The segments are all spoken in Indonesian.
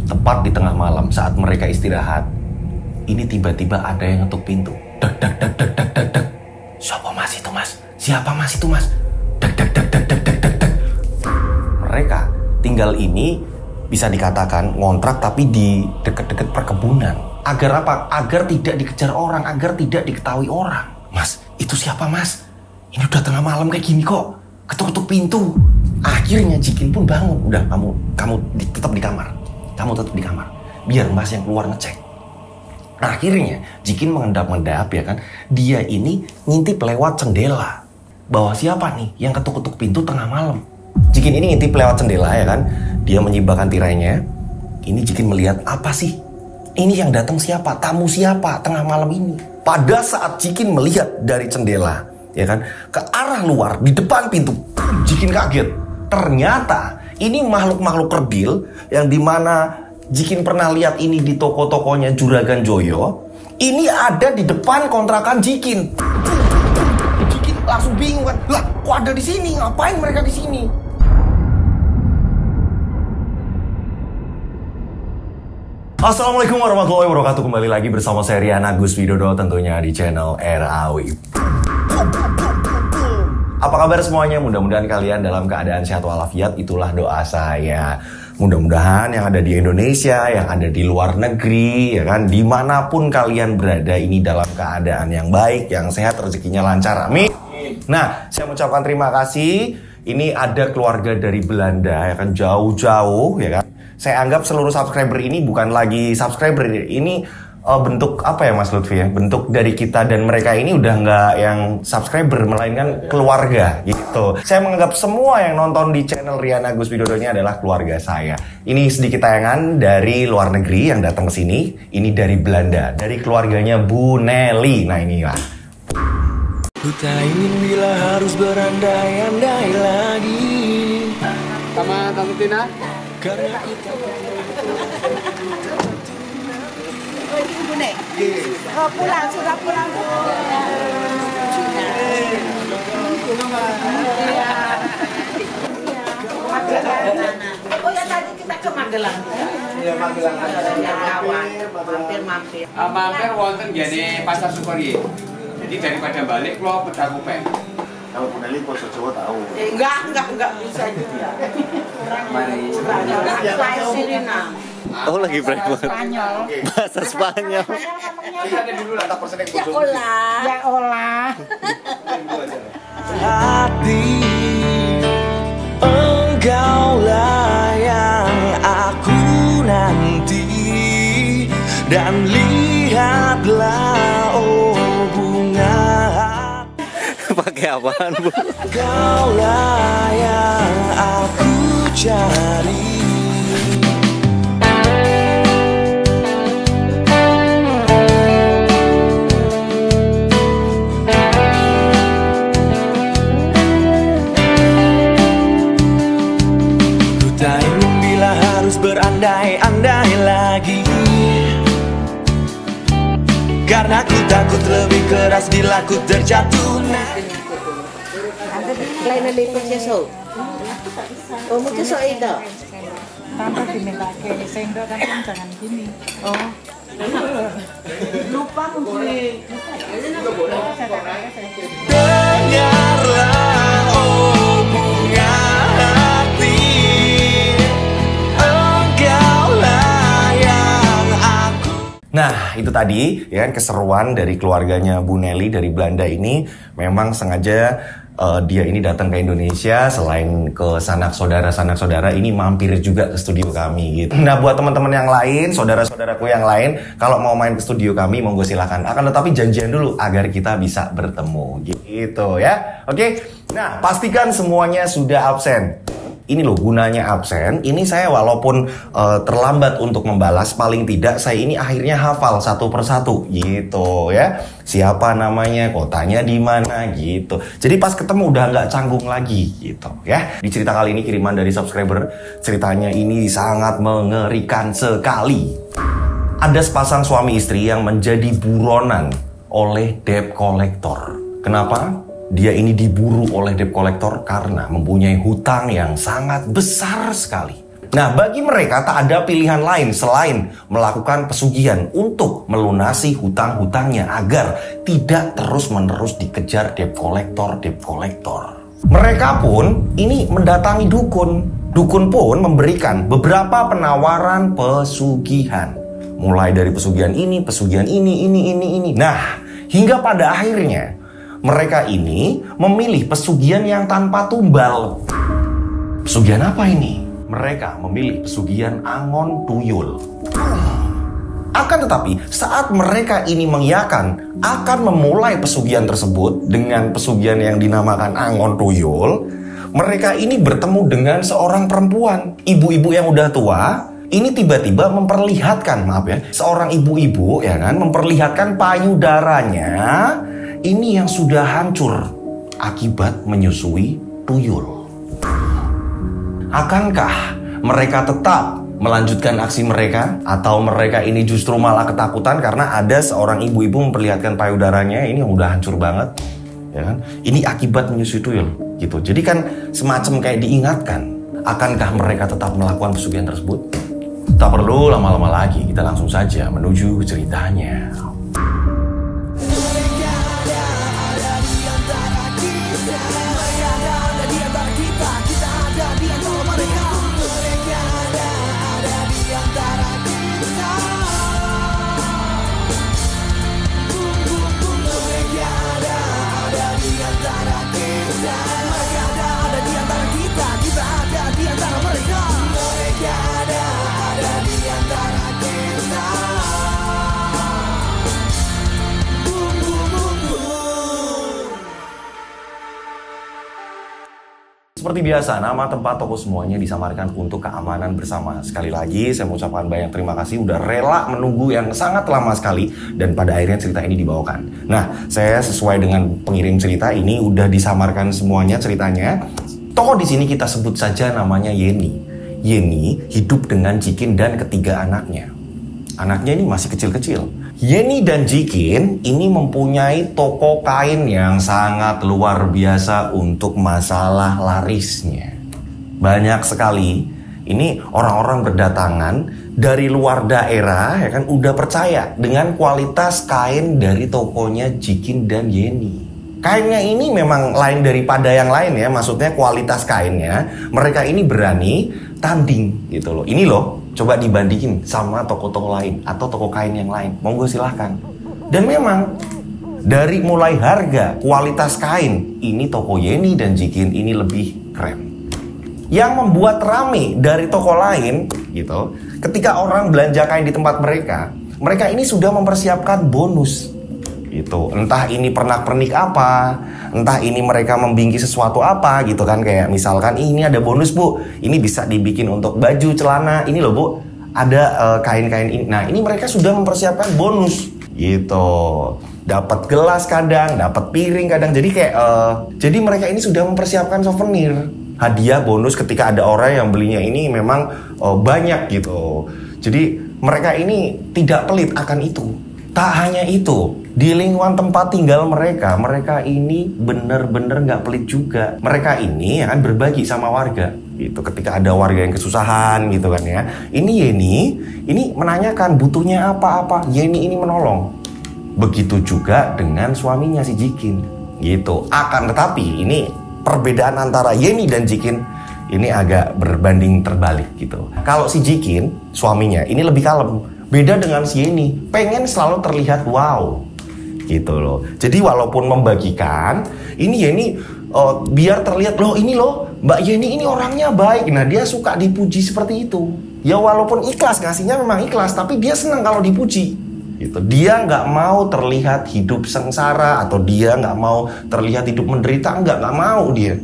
tepat di tengah malam saat mereka istirahat, ini tiba-tiba ada yang ngetuk pintu. Dek dek dek dek dek dek dek. Siapa mas itu mas? Siapa mas itu mas? Dek dek dek dek dek dek dek dek. Mereka tinggal ini bisa dikatakan ngontrak tapi di deket-deket perkebunan. Agar apa? Agar tidak dikejar orang, agar tidak diketahui orang. Mas, itu siapa mas? Ini udah tengah malam kayak gini kok. Ketuk-ketuk pintu. Akhirnya Jikin pun bangun. Udah, kamu tetap di kamar. Kamu tetap di kamar. Biar mas yang keluar ngecek. Nah, akhirnya Jikin mengendap-endap ya kan. Dia ini ngintip lewat jendela. Bahwa siapa nih yang ketuk-ketuk pintu tengah malam. Jikin ini ngintip lewat jendela ya kan. Dia menyibakkan tirainya. Ini Jikin melihat apa sih? Ini yang datang siapa? Tamu siapa tengah malam ini? Pada saat Jikin melihat dari jendela ya kan, ke arah luar di depan pintu, Jikin kaget. Ternyata ini makhluk-makhluk kerdil yang dimana Jikin pernah lihat ini di toko-tokonya Juragan Joyo. Ini ada di depan kontrakan Jikin. Jikin langsung bingung kan, lah kok ada di sini? Ngapain mereka di sini? Assalamualaikum warahmatullahi wabarakatuh. Kembali lagi bersama saya Rian Agus Widodo, tentunya di channel RAW. Apa kabar semuanya? Mudah-mudahan kalian dalam keadaan sehat walafiat. Itulah doa saya. Mudah-mudahan yang ada di Indonesia, yang ada di luar negeri, ya kan, dimanapun kalian berada ini dalam keadaan yang baik, yang sehat, rezekinya lancar. Amin. Nah, saya mengucapkan terima kasih. Ini ada keluarga dari Belanda, ya kan, jauh-jauh, ya kan. Saya anggap seluruh subscriber ini bukan lagi subscriber, ini bentuk apa ya Mas Lutfi ya? Bentuk dari kita dan mereka ini udah nggak yang subscriber, melainkan keluarga gitu. Saya menganggap semua yang nonton di channel Rian Agus Widodo ini adalah keluarga saya. Ini sedikit tayangan dari luar negeri yang datang ke sini. Ini dari Belanda, dari keluarganya Bu Nelly. Nah inilah. Ku tak ingin bila harus berandai-andai lagi. Sama Tante Tina? Karena kita Ibu nih, pulang, sudah pulang. Oh ya tadi kita ke Magelang. Iya Magelang. Mampir. Mampir wonten gene Pasar Sukori. Jadi daripada balik kula pedal kupeng. Kalau Bu Nelly poso Jawa tahu. Enggak bisa juga. Mari. Sirina. Oh lagi break banget. Spanyol. Bahasa Spanyol. Ada dulu lah tak persen Ya olah. Hati engkaulah yang aku nanti. Dan lihatlah oh bunga. Pakai apaan Bu? Engkaulah yang aku cari. Berandai-andai lagi. Karena ku takut lebih keras bila ku terjatuh. Lain lebih sesok. Oh mungkin so itu. Tanpa diminta ke sendok kan jangan gini. Oh. Lupa mungkin. Dengarlah oh bunga hati. Engkaulah yang aku. Nah, itu tadi ya kan keseruan dari keluarganya Bu Nelly dari Belanda ini. Memang sengaja dia ini datang ke Indonesia, selain ke sanak saudara ini mampir juga ke studio kami gitu. Nah, buat teman-teman yang lain, saudara-saudaraku yang lain, kalau mau main ke studio kami monggo silakan. Akan tetapi janjian dulu agar kita bisa bertemu gitu ya. Oke. Nah, pastikan semuanya sudah absen. Ini loh gunanya absen. Ini saya walaupun terlambat untuk membalas, paling tidak saya ini akhirnya hafal satu persatu gitu ya. Siapa namanya, kotanya di mana gitu. Jadi pas ketemu udah nggak canggung lagi gitu ya. Di cerita kali ini kiriman dari subscriber, ceritanya ini sangat mengerikan sekali. Ada sepasang suami istri yang menjadi buronan oleh debt collector. Kenapa? Dia ini diburu oleh debt collector karena mempunyai hutang yang sangat besar sekali. Nah, bagi mereka tak ada pilihan lain selain melakukan pesugihan untuk melunasi hutang-hutangnya agar tidak terus-menerus dikejar debt collector. Mereka pun ini mendatangi dukun. Dukun pun memberikan beberapa penawaran pesugihan. Mulai dari pesugihan ini, ini. Nah, hingga pada akhirnya mereka ini memilih pesugihan yang tanpa tumbal. Pesugihan apa ini? Mereka memilih pesugihan Angon Tuyul. Akan tetapi, saat mereka ini mengiyakan akan memulai pesugihan tersebut dengan pesugihan yang dinamakan Angon Tuyul, mereka ini bertemu dengan seorang perempuan, ibu-ibu yang udah tua. Ini tiba-tiba memperlihatkan, seorang ibu-ibu ya kan, memperlihatkan payudaranya ini yang sudah hancur akibat menyusui tuyul. Akankah mereka tetap melanjutkan aksi mereka, atau mereka ini justru malah ketakutan karena ada seorang ibu-ibu memperlihatkan payudaranya ini yang udah hancur banget, ya kan? Ini akibat menyusui tuyul, gitu. Jadi kan semacam kayak diingatkan, akankah mereka tetap melakukan pesugihan tersebut? Tak perlu lama-lama lagi, kita langsung saja menuju ceritanya. Seperti biasa, nama, tempat, toko semuanya disamarkan untuk keamanan bersama. Sekali lagi, saya mengucapkan banyak terima kasih udah rela menunggu yang sangat lama sekali dan pada akhirnya cerita ini dibawakan. Nah, saya sesuai dengan pengirim cerita ini udah disamarkan semuanya ceritanya. Tokoh di sini kita sebut saja namanya Yeni. Yeni hidup dengan Jikin dan ketiga anaknya. Anaknya ini masih kecil-kecil. Yeni dan Jikin ini mempunyai toko kain yang sangat luar biasa untuk masalah larisnya. Banyak sekali ini orang-orang berdatangan dari luar daerah, ya kan, udah percaya dengan kualitas kain dari tokonya Jikin dan Yeni. Kainnya ini memang lain daripada yang lain ya, maksudnya kualitas kainnya. Mereka ini berani tanding gitu loh. Ini loh, coba dibandingin sama toko-toko lain atau toko kain yang lain. Monggo silahkan. Dan memang dari mulai harga, kualitas kain, ini toko Yeni dan Jikin ini lebih keren. Yang membuat rame dari toko lain gitu, ketika orang belanja kain di tempat mereka, mereka ini sudah mempersiapkan bonus gitu. Entah ini pernak-pernik apa, entah ini mereka membingki sesuatu apa gitu kan. Kayak misalkan ini ada bonus bu, ini bisa dibikin untuk baju, celana, ini loh bu, ada kain-kain ini. Nah ini mereka sudah mempersiapkan bonus gitu. Dapat gelas kadang, dapat piring kadang. Jadi kayak jadi mereka ini sudah mempersiapkan souvenir, hadiah bonus ketika ada orang yang belinya ini memang banyak gitu. Jadi mereka ini tidak pelit akan itu. Tak hanya itu, di lingkungan tempat tinggal mereka ini bener-bener nggak pelit juga. Mereka ini ya kan berbagi sama warga gitu. Ketika ada warga yang kesusahan gitu kan ya, ini Yeni ini menanyakan butuhnya apa-apa, Yeni ini menolong. Begitu juga dengan suaminya si Jikin gitu. Akan tetapi ini perbedaan antara Yeni dan Jikin ini agak berbanding terbalik gitu. Kalau si Jikin suaminya ini lebih kalem. Beda dengan si Yeni, pengen selalu terlihat wow gitu loh. Jadi walaupun membagikan, ini Yeni biar terlihat loh ini loh Mbak Yeni ini orangnya baik. Nah dia suka dipuji seperti itu. Ya walaupun ikhlas, ngasihnya memang ikhlas, tapi dia senang kalau dipuji gitu. Dia nggak mau terlihat hidup sengsara atau dia nggak mau terlihat hidup menderita, nggak mau dia.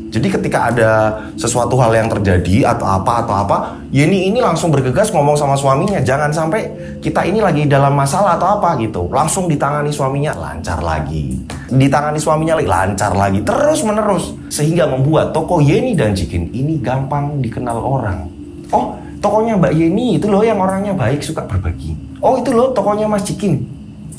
Jadi ketika ada sesuatu hal yang terjadi atau apa, Yeni ini langsung bergegas ngomong sama suaminya, jangan sampai kita ini lagi dalam masalah atau apa gitu. Langsung ditangani suaminya, lancar lagi. Ditangani suaminya lagi, lancar lagi. Terus menerus. Sehingga membuat toko Yeni dan Jikin ini gampang dikenal orang. Oh, tokonya Mbak Yeni itu loh yang orangnya baik, suka berbagi. Oh, itu loh tokonya Mas Jikin,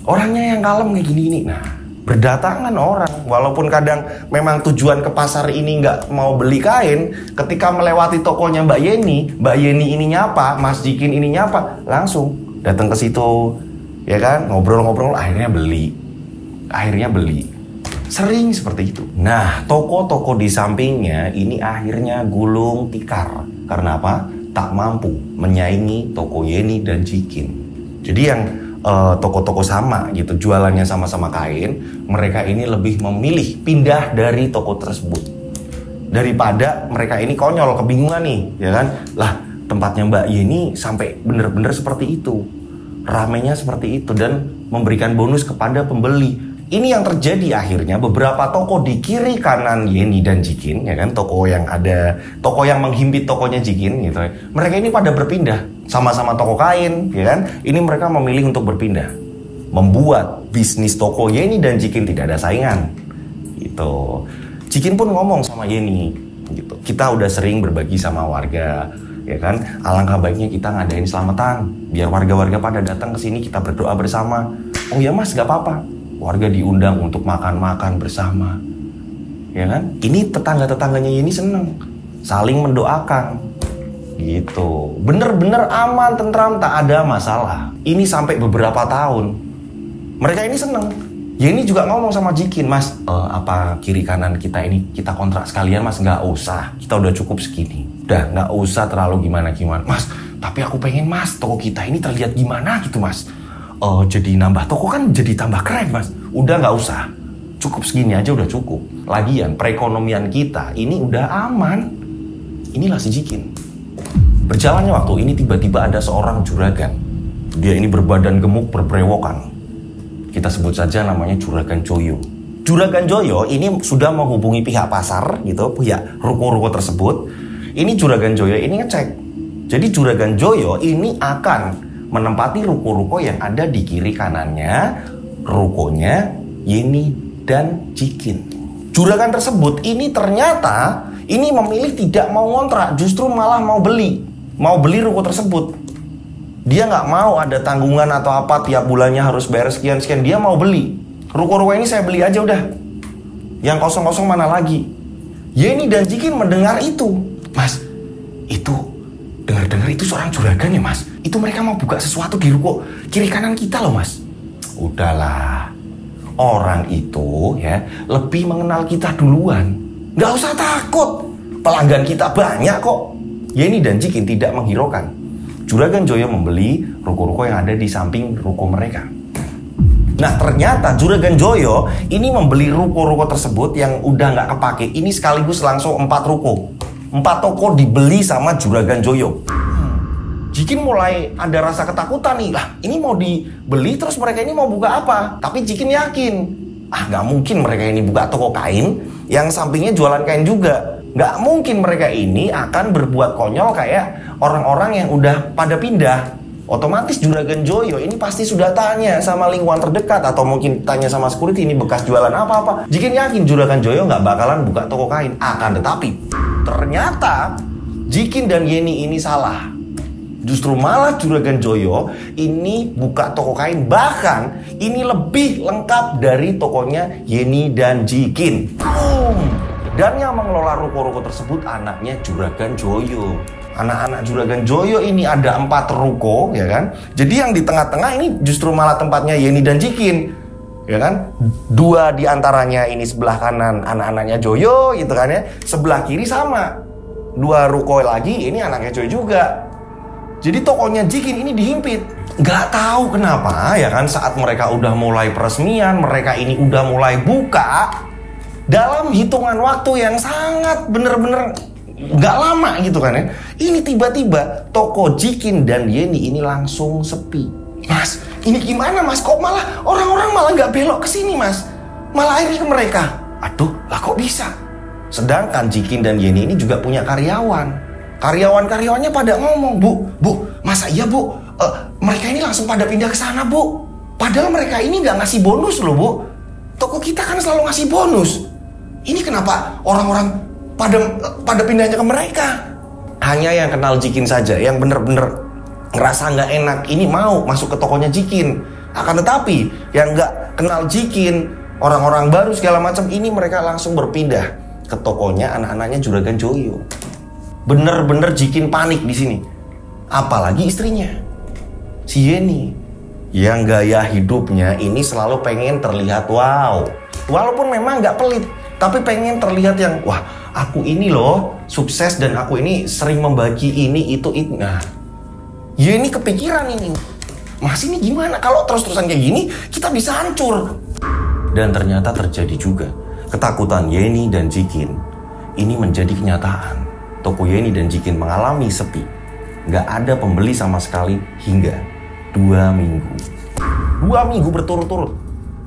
orangnya yang kalem kayak gini. Nah, berdatangan orang Walaupun kadang memang tujuan ke pasar ini nggak mau beli kain, ketika melewati tokonya Mbak Yeni ini nyapa, Mas Jikin ini nyapa, langsung datang ke situ, ya kan, ngobrol-ngobrol, akhirnya beli. Sering seperti itu. Nah, toko-toko di sampingnya ini akhirnya gulung tikar. Karena apa? Tak mampu menyaingi toko Yeni dan Jikin. Jadi yang toko-toko sama gitu, jualannya sama-sama kain, mereka ini lebih memilih pindah dari toko tersebut daripada mereka ini konyol, kebingungan nih, ya kan? Lah, tempatnya Mbak Yeni sampai bener-bener seperti itu, ramenya seperti itu, dan memberikan bonus kepada pembeli. Ini yang terjadi akhirnya beberapa toko di kiri kanan Yeni dan Jikin, ya kan, toko yang menghimpit tokonya Jikin gitu. Mereka ini pada berpindah, sama-sama toko kain, ya kan. Ini mereka memilih untuk berpindah, membuat bisnis toko Yeni dan Jikin tidak ada saingan. Gitu. Jikin pun ngomong sama Yeni, gitu. Kita udah sering berbagi sama warga, ya kan. Alangkah baiknya kita ngadain selamatan, biar warga-warga pada datang ke sini, kita berdoa bersama. Oh ya Mas, gak apa-apa. Warga diundang untuk makan-makan bersama, ya kan? Ini tetangga-tetangganya ini seneng, saling mendoakan, gitu. Bener-bener aman, tentram, tak ada masalah. Ini sampai beberapa tahun. Mereka ini seneng. Ya ini juga ngomong sama Jikin, Mas, apa kiri kanan kita ini kita kontrak sekalian, Mas? Nggak usah, kita udah cukup segini. Udah nggak usah terlalu gimana-gimana, Mas. Tapi aku pengen, Mas, toko kita ini terlihat gimana gitu, Mas. Jadi nambah toko kan jadi tambah keren, Mas. Udah nggak usah, cukup segini aja udah cukup. Lagian perekonomian kita ini udah aman. Inilah si Jikin. Berjalannya waktu ini tiba-tiba ada seorang juragan. Dia ini berbadan gemuk, berbrewokan. Kita sebut saja namanya Juragan Joyo. Juragan Joyo ini sudah menghubungi pihak pasar gitu, pihak ruko-ruko tersebut. Ini Juragan Joyo ini ngecek. Jadi Juragan Joyo ini akan menempati ruko-ruko yang ada di kiri kanannya rukonya Yeni dan Jikin. Juragan tersebut ini ternyata ini memilih tidak mau ngontrak, justru malah mau beli ruko tersebut. Dia nggak mau ada tanggungan atau apa tiap bulannya harus bayar sekian-sekian. Dia mau beli ruko-ruko ini, saya beli aja udah, yang kosong-kosong mana lagi. Yeni dan Jikin mendengar itu, Mas, itu dengar-dengar itu seorang juragan ya, Mas. Itu mereka mau buka sesuatu di ruko kiri kanan kita loh, Mas. Udahlah, orang itu ya lebih mengenal kita duluan. Nggak usah takut, pelanggan kita banyak kok. Yeni dan Jikin tidak menghiraukan. Juragan Joyo membeli ruko-ruko yang ada di samping ruko mereka. Nah ternyata Juragan Joyo ini membeli ruko-ruko tersebut yang udah nggak kepake. Ini sekaligus langsung 4 ruko. 4 toko dibeli sama Juragan Joyo. Jikin mulai ada rasa ketakutan nih. Lah ini mau dibeli terus mereka ini mau buka apa? Tapi Jikin yakin, nggak mungkin mereka ini buka toko kain yang sampingnya jualan kain juga. Nggak mungkin mereka ini akan berbuat konyol kayak orang-orang yang udah pada pindah. Otomatis Juragan Joyo ini pasti sudah tanya sama lingkungan terdekat, atau mungkin tanya sama security ini bekas jualan apa-apa. Jikin yakin Juragan Joyo nggak bakalan buka toko kain. Akan tetapi ternyata Jikin dan Yeni ini salah. Justru malah Juragan Joyo ini buka toko kain, bahkan ini lebih lengkap dari tokonya Yeni dan Jikin. Dan yang mengelola ruko-ruko tersebut anaknya Juragan Joyo. Anak-anak Juragan Joyo ini ada 4 ruko, ya kan. Jadi yang di tengah-tengah ini justru malah tempatnya Yeni dan Jikin, ya kan. 2 diantaranya ini sebelah kanan anak-anaknya Joyo gitu kan ya. Sebelah kiri sama 2 ruko lagi ini anaknya Joyo juga. Jadi tokonya Jikin ini dihimpit. Gak tahu kenapa ya kan, saat mereka udah mulai peresmian, mereka ini udah mulai buka dalam hitungan waktu yang sangat bener-bener gak lama gitu kan ya. Ini tiba-tiba toko Jikin dan Yeni ini langsung sepi. Mas, ini gimana Mas? Kok malah orang-orang malah gak belok ke sini Mas? Malah akhirnya ke mereka. Aduh, lah kok bisa? Sedangkan Jikin dan Yeni ini juga punya karyawan. Karyawan-karyawannya pada ngomong, Bu, masa iya Bu? Mereka ini langsung pada pindah ke sana Bu. Padahal mereka ini gak ngasih bonus loh Bu. Toko kita kan selalu ngasih bonus. Ini kenapa orang-orang pada pindahnya ke mereka? Hanya yang kenal Jikin saja, yang bener-bener ngerasa nggak enak ini mau masuk ke tokonya Jikin. Akan tetapi yang nggak kenal Jikin, orang-orang baru segala macam. Ini mereka langsung berpindah ke tokonya anak-anaknya Juragan Joyo. Bener-bener Jikin panik di sini. Apalagi istrinya, si Yeni, yang gaya hidupnya ini selalu pengen terlihat wow. Walaupun memang nggak pelit, tapi pengen terlihat yang wah, aku ini loh sukses dan aku ini sering membagi ini itu. Nah, Yeni kepikiran ini, Mas ini gimana kalau terus-terusan kayak gini kita bisa hancur. Dan ternyata terjadi juga. Ketakutan Yeni dan Jikin ini menjadi kenyataan. Toko Yeni dan Jikin mengalami sepi. Nggak ada pembeli sama sekali hingga 2 minggu. 2 minggu berturut-turut.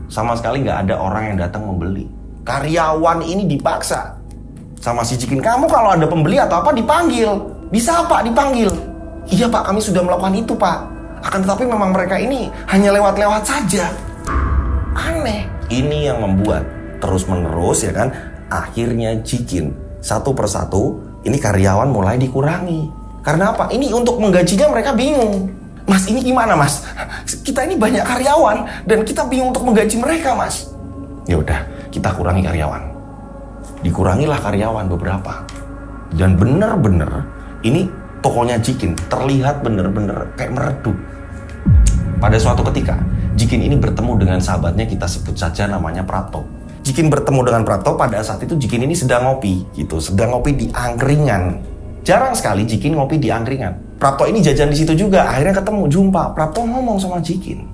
Sama sekali nggak ada orang yang datang membeli. Karyawan ini dipaksa sama si Jikin, kamu kalau ada pembeli atau apa dipanggil. Bisa Pak dipanggil. Iya Pak, kami sudah melakukan itu Pak. Akan tetapi memang mereka ini hanya lewat-lewat saja. Aneh. Ini yang membuat terus-menerus ya kan, akhirnya Jikin satu persatu ini karyawan mulai dikurangi. Karena apa? Ini untuk menggajinya mereka bingung. Mas ini gimana Mas? Kita ini banyak karyawan dan kita bingung untuk menggaji mereka Mas. Ya udah, kita kurangi karyawan. Dikurangilah karyawan beberapa. Dan bener-bener ini tokonya Jikin terlihat bener-bener kayak meredup. Pada suatu ketika Jikin ini bertemu dengan sahabatnya, kita sebut saja namanya Prapto. Jikin bertemu dengan Prapto pada saat itu Jikin ini sedang ngopi gitu, sedang ngopi di angkringan. Jarang sekali Jikin ngopi di angkringan. Prapto ini jajan di situ juga, akhirnya ketemu, jumpa. Prapto ngomong sama Jikin,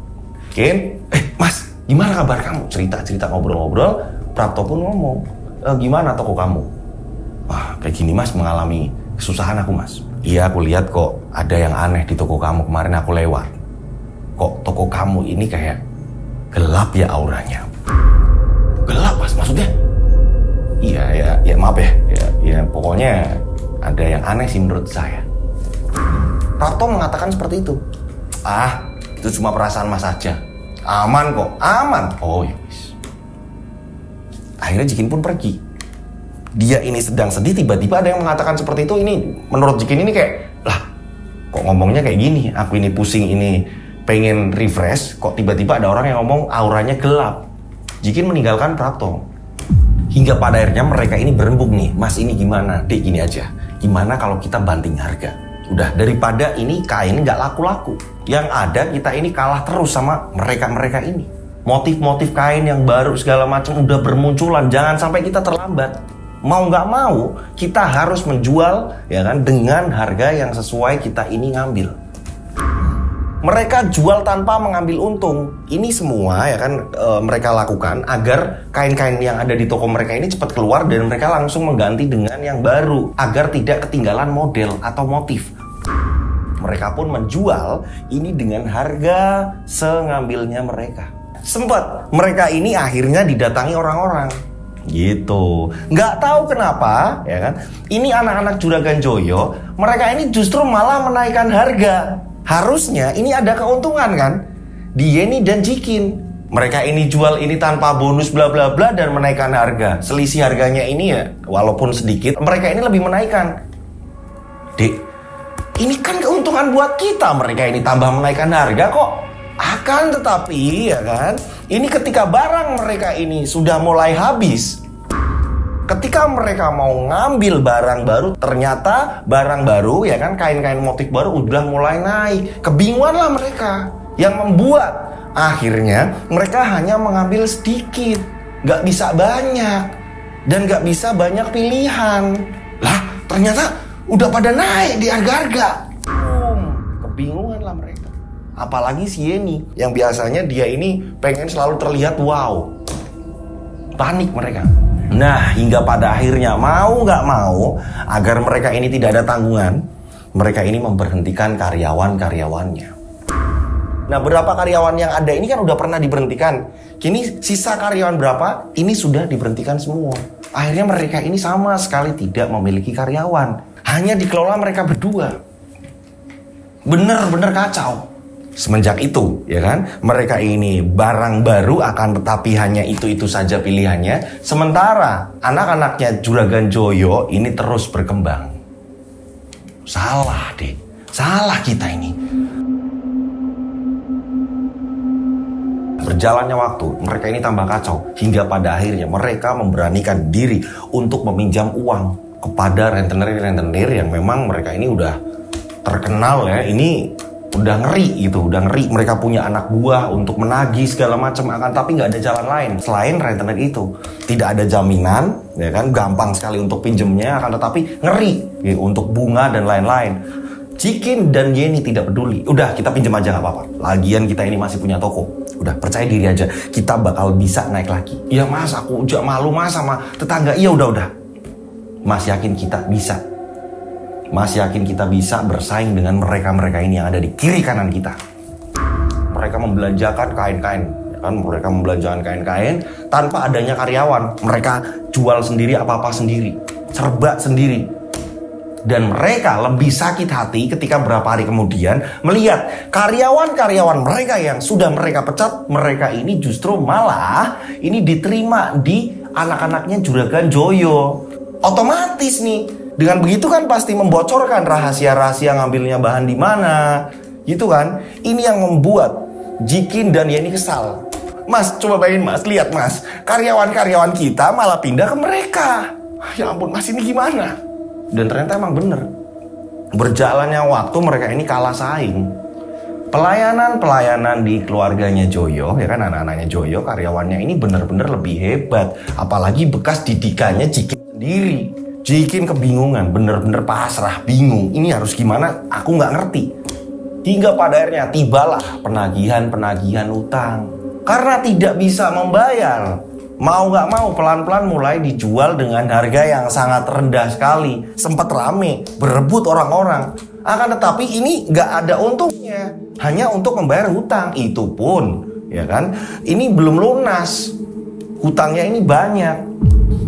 Kin, Mas, gimana kabar kamu? Cerita ngobrol-ngobrol. Prapto pun ngomong, gimana toko kamu? Wah, kayak gini Mas, mengalami kesusahan aku Mas. Iya, aku lihat kok ada yang aneh di toko kamu, kemarin aku lewat. Kok toko kamu ini kayak gelap ya auranya? Gelap Mas, maksudnya? Iya, ya maaf ya, pokoknya ada yang aneh sih menurut saya. Prapto mengatakan seperti itu. Ah, itu cuma perasaan Mas saja. Aman kok, aman. Oh ya wis. Akhirnya Jikin pun pergi. Dia ini sedang sedih, tiba-tiba ada yang mengatakan seperti itu. Ini menurut Jikin ini kayak, lah kok ngomongnya kayak gini? Aku ini pusing, ini pengen refresh, kok tiba-tiba ada orang yang ngomong auranya gelap. Jikin meninggalkan Prapto. Hingga pada akhirnya mereka ini berembuk nih, Mas ini gimana? Dek gini aja, gimana kalau kita banting harga? Udah, daripada ini kain nggak laku-laku, yang ada kita ini kalah terus sama mereka-mereka ini. Motif-motif kain yang baru segala macam udah bermunculan, jangan sampai kita terlambat. Mau nggak mau, kita harus menjual ya kan dengan harga yang sesuai kita ini ngambil. Mereka jual tanpa mengambil untung. Ini semua ya kan mereka lakukan agar kain-kain yang ada di toko mereka ini cepat keluar dan mereka langsung mengganti dengan yang baru agar tidak ketinggalan model atau motif. Mereka pun menjual ini dengan harga sengambilnya mereka. Sempat mereka ini akhirnya didatangi orang-orang gitu. Nggak tahu kenapa ya kan. Ini anak-anak Juragan Joyo, mereka ini justru malah menaikkan harga. Harusnya ini ada keuntungan kan di Yeni dan Jikin. Mereka ini jual ini tanpa bonus bla bla bla dan menaikkan harga. Selisih harganya ini ya walaupun sedikit, mereka ini lebih menaikkan. Dek, ini kan keuntungan buat kita. Mereka ini tambah menaikkan harga kok. Akan tetapi ya kan, ini ketika barang mereka ini sudah mulai habis, ketika mereka mau ngambil barang baru, ternyata barang baru ya kan, kain-kain motif baru udah mulai naik. Kebingunganlah mereka, yang membuat akhirnya mereka hanya mengambil sedikit, gak bisa banyak, dan gak bisa banyak pilihan. Lah ternyata udah pada naik di harga-harga. Kebingunganlah mereka. Apalagi si Yeni yang biasanya dia ini pengen selalu terlihat wow. Panik mereka. Nah, hingga pada akhirnya mau nggak mau, agar mereka ini tidak ada tanggungan, mereka ini memberhentikan karyawan-karyawannya. Nah, berapa karyawan yang ada ini kan udah pernah diberhentikan. Kini sisa karyawan berapa, ini sudah diberhentikan semua. Akhirnya mereka ini sama sekali tidak memiliki karyawan. Hanya dikelola mereka berdua. Bener-bener kacau. Semenjak itu, ya kan, mereka ini barang baru akan tetapi hanya itu-itu saja pilihannya. Sementara anak-anaknya Juragan Joyo ini terus berkembang. Salah deh, salah kita ini. berjalannya waktu, mereka ini tambah kacau. Hingga pada akhirnya mereka memberanikan diri untuk meminjam uang kepada rentenir-rentenir yang memang mereka ini udah terkenal ya. Ini udah ngeri gitu, udah ngeri. Mereka punya anak buah untuk menagih segala macam, akan tapi nggak ada jalan lain selain rentenir itu. Tidak ada jaminan, ya kan, gampang sekali untuk pinjemnya, akan tetapi ngeri ya, untuk bunga dan lain-lain. Jikin dan Yeni tidak peduli. Udah, kita pinjam aja nggak apa-apa. Lagian kita ini masih punya toko. Udah, percaya diri aja. Kita bakal bisa naik lagi. Ya mas, aku udah malu mas sama tetangga. Iya udah. Mas yakin kita bisa. Mas yakin kita bisa bersaing dengan mereka-mereka ini yang ada di kiri kanan kita. Mereka membelanjakan kain-kain. Kan mereka membelanjakan kain-kain tanpa adanya karyawan. Mereka jual sendiri apa-apa sendiri. Serba sendiri. Dan mereka lebih sakit hati ketika beberapa hari kemudian melihat karyawan-karyawan mereka yang sudah mereka pecat, mereka ini justru malah ini diterima di anak-anaknya Juragan Joyo. Otomatis nih, dengan begitu kan pasti membocorkan rahasia-rahasia ngambilnya bahan di mana, gitu kan? Ini yang membuat Jikin dan Yeni kesal. Mas, coba bayangin mas, lihat mas, karyawan-karyawan kita malah pindah ke mereka. Ya ampun mas, ini gimana? Dan ternyata emang bener. Berjalannya waktu mereka ini kalah saing. Pelayanan di keluarganya Joyo, ya kan, anak-anaknya Joyo, karyawannya ini bener-bener lebih hebat. Apalagi bekas didikannya Jikin sendiri. Jikin kebingungan, bener-bener pasrah, bingung. Ini harus gimana? Aku nggak ngerti. Hingga pada akhirnya tibalah penagihan utang. Karena tidak bisa membayar. Mau nggak mau pelan-pelan mulai dijual dengan harga yang sangat rendah sekali. Sempat rame, berebut orang-orang. Akan tetapi ini nggak ada untungnya. Hanya untuk membayar hutang. Itu pun, ya kan, ini belum lunas. Hutangnya ini banyak.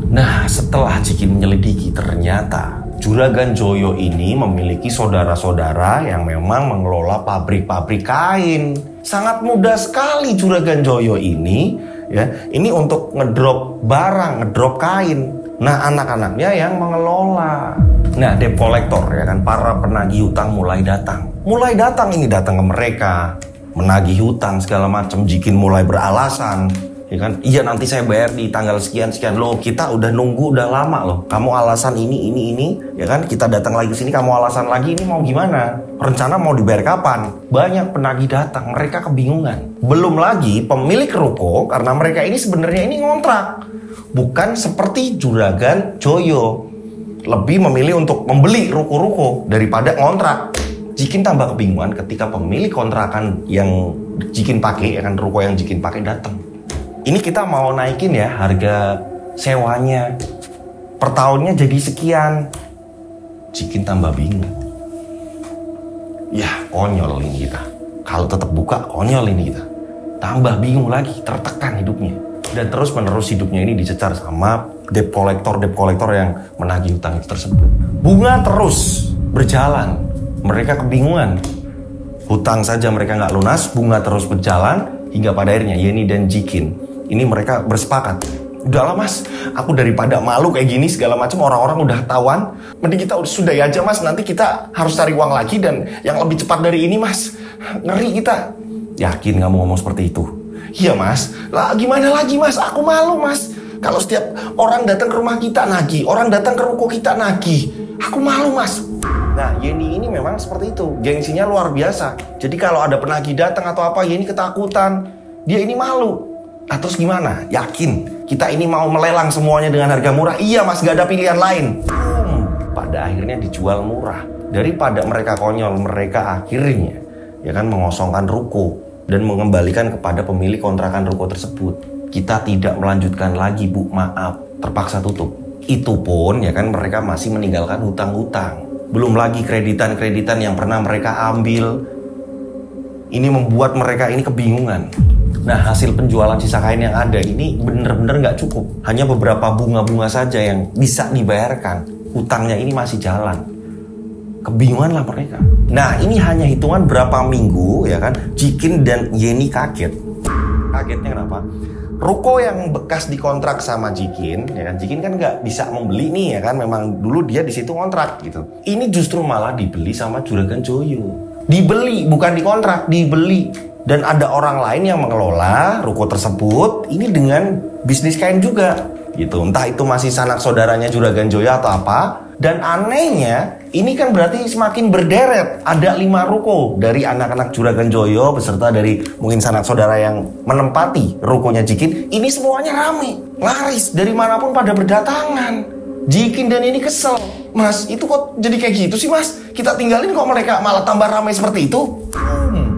Nah, setelah Jikin menyelidiki, ternyata Juragan Joyo ini memiliki saudara-saudara yang memang mengelola pabrik-pabrik kain. Sangat mudah sekali Juragan Joyo ini, ya, ini untuk ngedrop barang, ngedrop kain. Nah, anak-anaknya yang mengelola. Nah, debt collector, ya kan, para penagih hutang mulai datang. Mulai datang ke mereka, menagih hutang segala macam. Jikin mulai beralasan, ya kan, iya nanti saya bayar di tanggal sekian. Loh, kita udah nunggu udah lama loh. Kamu alasan ini, ya kan, kita datang lagi ke sini, kamu alasan lagi, ini mau gimana? Rencana mau dibayar kapan? Banyak penagih datang, mereka kebingungan. Belum lagi pemilik ruko, karena mereka ini sebenarnya ini ngontrak. Bukan seperti Juragan Joyo. Lebih memilih untuk membeli ruko-ruko daripada ngontrak. Jikin tambah kebingungan ketika pemilik kontrakan yang Jikin pakai, ya kan, ruko yang Jikin pakai datang. Ini kita mau naikin ya harga sewanya. Per tahunnya jadi sekian. Jikin tambah bingung. Ya, konyol ini kita. Kalau tetap buka, konyol ini kita. Tambah bingung lagi, tertekan hidupnya. Dan terus menerus hidupnya ini dicecar sama debt collector yang menagih hutang itu tersebut. Bunga terus berjalan. Mereka kebingungan. Hutang saja mereka nggak lunas, bunga terus berjalan. Hingga pada akhirnya Yeni dan Jikin ini mereka bersepakat. Udahlah mas, aku daripada malu kayak gini segala macam, orang-orang udah tahuan, mending kita sudahi aja mas. Nanti kita harus cari uang lagi dan yang lebih cepat dari ini mas. Ngeri kita. Yakin kamu ngomong seperti itu? Iya mas. Lah gimana lagi mas? Aku malu mas. Kalau setiap orang datang ke rumah kita nagih, orang datang ke ruko kita nagih, aku malu mas. Nah, Yeni ini memang seperti itu, gengsinya luar biasa. Jadi kalau ada penagih datang atau apa, Yeni ketakutan. Dia ini malu. Terus gimana? Yakin kita ini mau melelang semuanya dengan harga murah? Iya mas, gak ada pilihan lain. Pada akhirnya dijual murah. Daripada mereka konyol, mereka akhirnya ya kan mengosongkan ruko dan mengembalikan kepada pemilik kontrakan ruko tersebut. Kita tidak melanjutkan lagi bu, maaf, terpaksa tutup. Itu pun ya kan mereka masih meninggalkan hutang-hutang. Belum lagi kreditan-kreditan yang pernah mereka ambil. Ini membuat mereka ini kebingungan. Nah, hasil penjualan sisa kain yang ada ini bener-bener nggak cukup. Hanya beberapa bunga-bunga saja yang bisa dibayarkan. Hutangnya ini masih jalan. Kebingungan lah mereka. Nah, ini hanya hitungan berapa minggu ya kan, Jikin dan Yeni kaget. Kagetnya kenapa? Ruko yang bekas dikontrak sama Jikin, ya kan, Jikin kan nggak bisa membeli nih ya kan, memang dulu dia di situ kontrak gitu. Ini justru malah dibeli sama Juragan Joyo. Dibeli, bukan dikontrak, dibeli. Dan ada orang lain yang mengelola ruko tersebut ini dengan bisnis kain juga gitu. Entah itu masih sanak saudaranya Juragan Joyo atau apa. Dan anehnya ini kan berarti semakin berderet. Ada 5 ruko dari anak-anak Juragan Joyo beserta dari mungkin sanak saudara yang menempati rukonya Jikin. Ini semuanya rame, laris, dari manapun pada berdatangan. Jikin dan ini kesel. Mas, itu kok jadi kayak gitu sih mas? Kita tinggalin kok mereka malah tambah ramai seperti itu?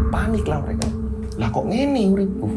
Panik lah mereka. Lah kok ngene uripku.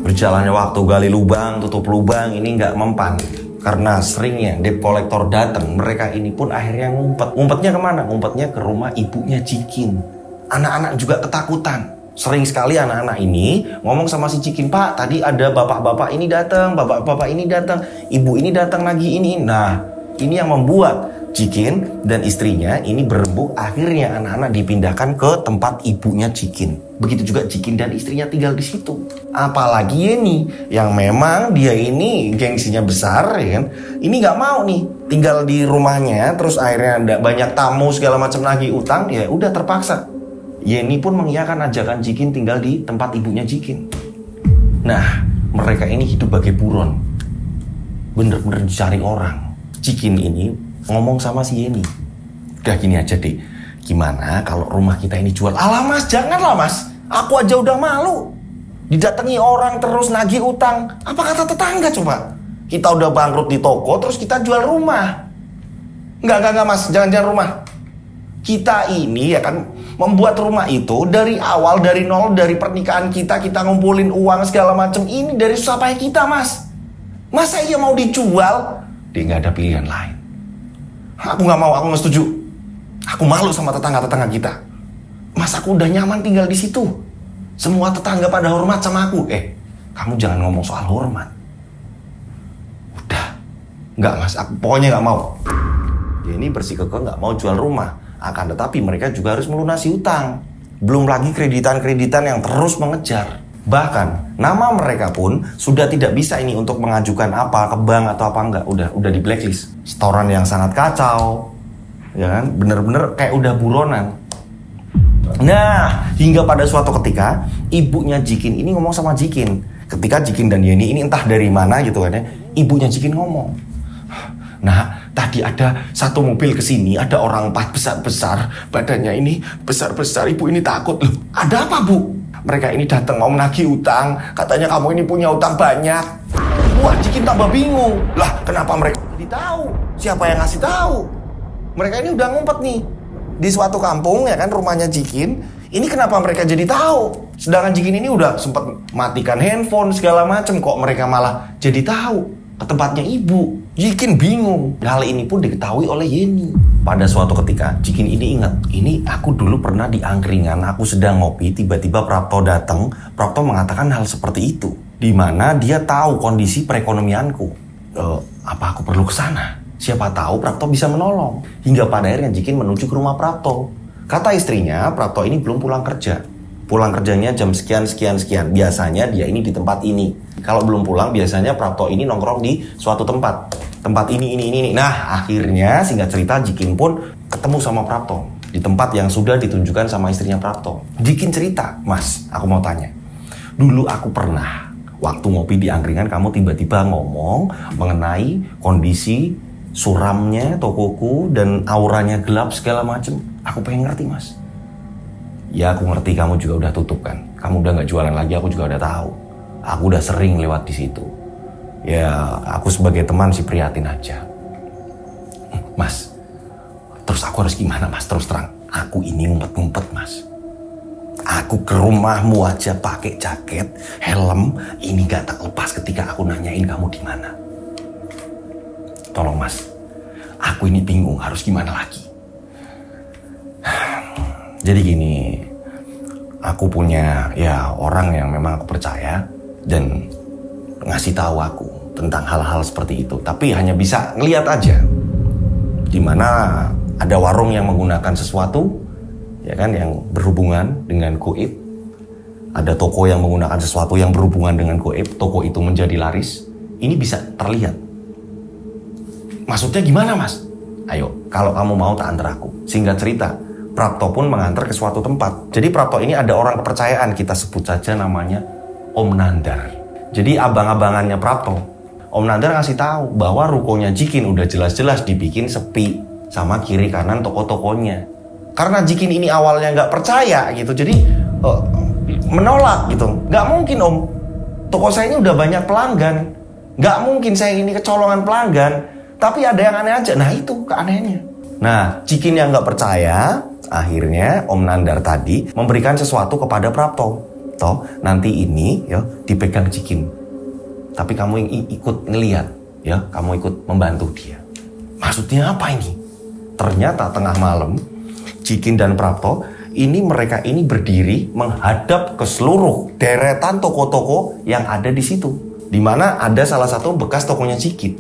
Berjalannya waktu gali lubang, tutup lubang, ini nggak mempan. Karena seringnya debt collector datang, mereka ini pun akhirnya ngumpet. Ngumpetnya kemana? Ngumpetnya ke rumah ibunya Jikin. Anak-anak juga ketakutan. Sering sekali anak-anak ini ngomong sama si Jikin, Pak, tadi ada bapak-bapak ini datang, bapak-bapak ini datang, ibu ini datang lagi ini. Nah, ini yang membuat Jikin dan istrinya ini berembuk. Akhirnya anak-anak dipindahkan ke tempat ibunya Jikin. Begitu juga Jikin dan istrinya tinggal di situ. Apalagi Yeni yang memang dia ini gengsinya besar, ya kan? Ini nggak mau nih tinggal di rumahnya. Terus akhirnya ada banyak tamu segala macam lagi utang. Ya udah terpaksa. Yeni pun mengiyakan ajakan Jikin tinggal di tempat ibunya Jikin. Nah, mereka ini hidup bagai buron. Bener-bener dicari orang. Jikin ini ngomong sama si Yeni, udah gini aja deh, gimana kalau rumah kita ini jual? Alah mas, janganlah mas, aku aja udah malu didatangi orang terus nagih utang. Apa kata tetangga coba? Kita udah bangkrut di toko terus kita jual rumah. Enggak mas, jangan rumah. Kita ini ya kan membuat rumah itu dari awal, dari nol, dari pernikahan kita ngumpulin uang segala macam. Ini dari susah payah kita mas. Masa iya mau dijual? Dia nggak ada pilihan lain. Aku nggak mau, aku nggak setuju. Aku malu sama tetangga-tetangga kita. Mas, aku udah nyaman tinggal di situ. Semua tetangga pada hormat sama aku. Kamu jangan ngomong soal hormat. Udah, nggak mas, aku pokoknya nggak mau. Dia ini bersikukuh nggak mau jual rumah. Akan tetapi mereka juga harus melunasi utang. Belum lagi kreditan-kreditan yang terus mengejar. Bahkan nama mereka pun sudah tidak bisa ini untuk mengajukan apa ke bank atau apa enggak, udah di blacklist. Setoran yang sangat kacau, ya kan, bener-bener kayak udah buronan. Nah, hingga pada suatu ketika ibunya Jikin ini ngomong sama Jikin. Ketika Jikin dan Yeni ini entah dari mana gitu kan ya, ibunya Jikin ngomong, nah tadi ada satu mobil kesini, ada orang 4 besar-besar, badannya ini besar-besar, ibu ini takut. Loh, ada apa bu? Mereka ini datang mau menagih utang. Katanya kamu ini punya utang banyak. Wah, Jikin tambah bingung. Lah, kenapa mereka jadi tahu? Siapa yang ngasih tahu? Mereka ini udah ngumpet nih di suatu kampung ya kan, rumahnya Jikin. Ini kenapa mereka jadi tahu? Sedangkan Jikin ini udah sempat matikan handphone segala macam, kok mereka malah jadi tahu ke tempatnya ibu. Jikin bingung. Hal ini pun diketahui oleh Yeni. Pada suatu ketika Jikin ini ingat, ini aku dulu pernah di angkringan, aku sedang ngopi, tiba-tiba Prapto datang. Prapto mengatakan hal seperti itu, di mana dia tahu kondisi perekonomianku. Apa aku perlu ke sana? Siapa tahu Prapto bisa menolong. Hingga pada akhirnya Jikin menuju ke rumah Prapto. Kata istrinya, Prapto ini belum pulang kerja. Pulang kerjanya jam sekian. Biasanya dia ini di tempat ini. Kalau belum pulang, biasanya Prapto ini nongkrong di suatu tempat ini. Nah, akhirnya singkat cerita Jikin pun ketemu sama Prapto di tempat yang sudah ditunjukkan sama istrinya Prapto. Jikin cerita, Mas, aku mau tanya. Dulu aku pernah waktu ngopi di angkringan, kamu tiba-tiba ngomong mengenai kondisi suramnya tokoku dan auranya gelap segala macem. Aku pengen ngerti, Mas. Ya, aku ngerti kamu juga udah tutup kan. Kamu udah nggak jualan lagi, aku juga udah tahu. Aku udah sering lewat di situ. Ya, aku sebagai teman sih prihatin aja. Mas, terus aku harus gimana mas? Terus terang, aku ini ngumpet-ngumpet mas. Aku ke rumahmu aja pakai jaket, helm, ini gak tak lepas ketika aku nanyain kamu di mana. Tolong mas, aku ini bingung harus gimana lagi. Jadi gini, aku punya ya orang yang memang aku percaya dan ngasih tahu aku tentang hal-hal seperti itu, tapi hanya bisa ngeliat aja. Dimana ada warung yang menggunakan sesuatu, ya kan, yang berhubungan dengan goib. Ada toko yang menggunakan sesuatu yang berhubungan dengan goib, toko itu menjadi laris. Ini bisa terlihat. Maksudnya gimana mas? Ayo, kalau kamu mau tak antar aku. Singkat cerita, Prapto pun mengantar ke suatu tempat. Jadi Prapto ini ada orang kepercayaan, kita sebut saja namanya Om Nandar. Jadi abang-abangannya Prapto, Om Nandar ngasih tahu bahwa rukonya Jikin udah jelas-jelas dibikin sepi sama kiri kanan toko-tokonya. Karena Jikin ini awalnya nggak percaya gitu, jadi menolak gitu. Nggak mungkin Om, toko saya ini udah banyak pelanggan, nggak mungkin saya ini kecolongan pelanggan. Tapi ada yang aneh aja. Nah itu keanehannya. Nah Jikin yang nggak percaya, akhirnya Om Nandar tadi memberikan sesuatu kepada Prapto. Toh nanti ini ya dipegang Jikin, tapi kamu ikut ngelihat ya, kamu ikut membantu dia. Maksudnya apa ini? Ternyata tengah malam Jikin dan Prapto mereka ini berdiri menghadap ke seluruh deretan toko-toko yang ada di situ, di mana ada salah satu bekas tokonya Jikin.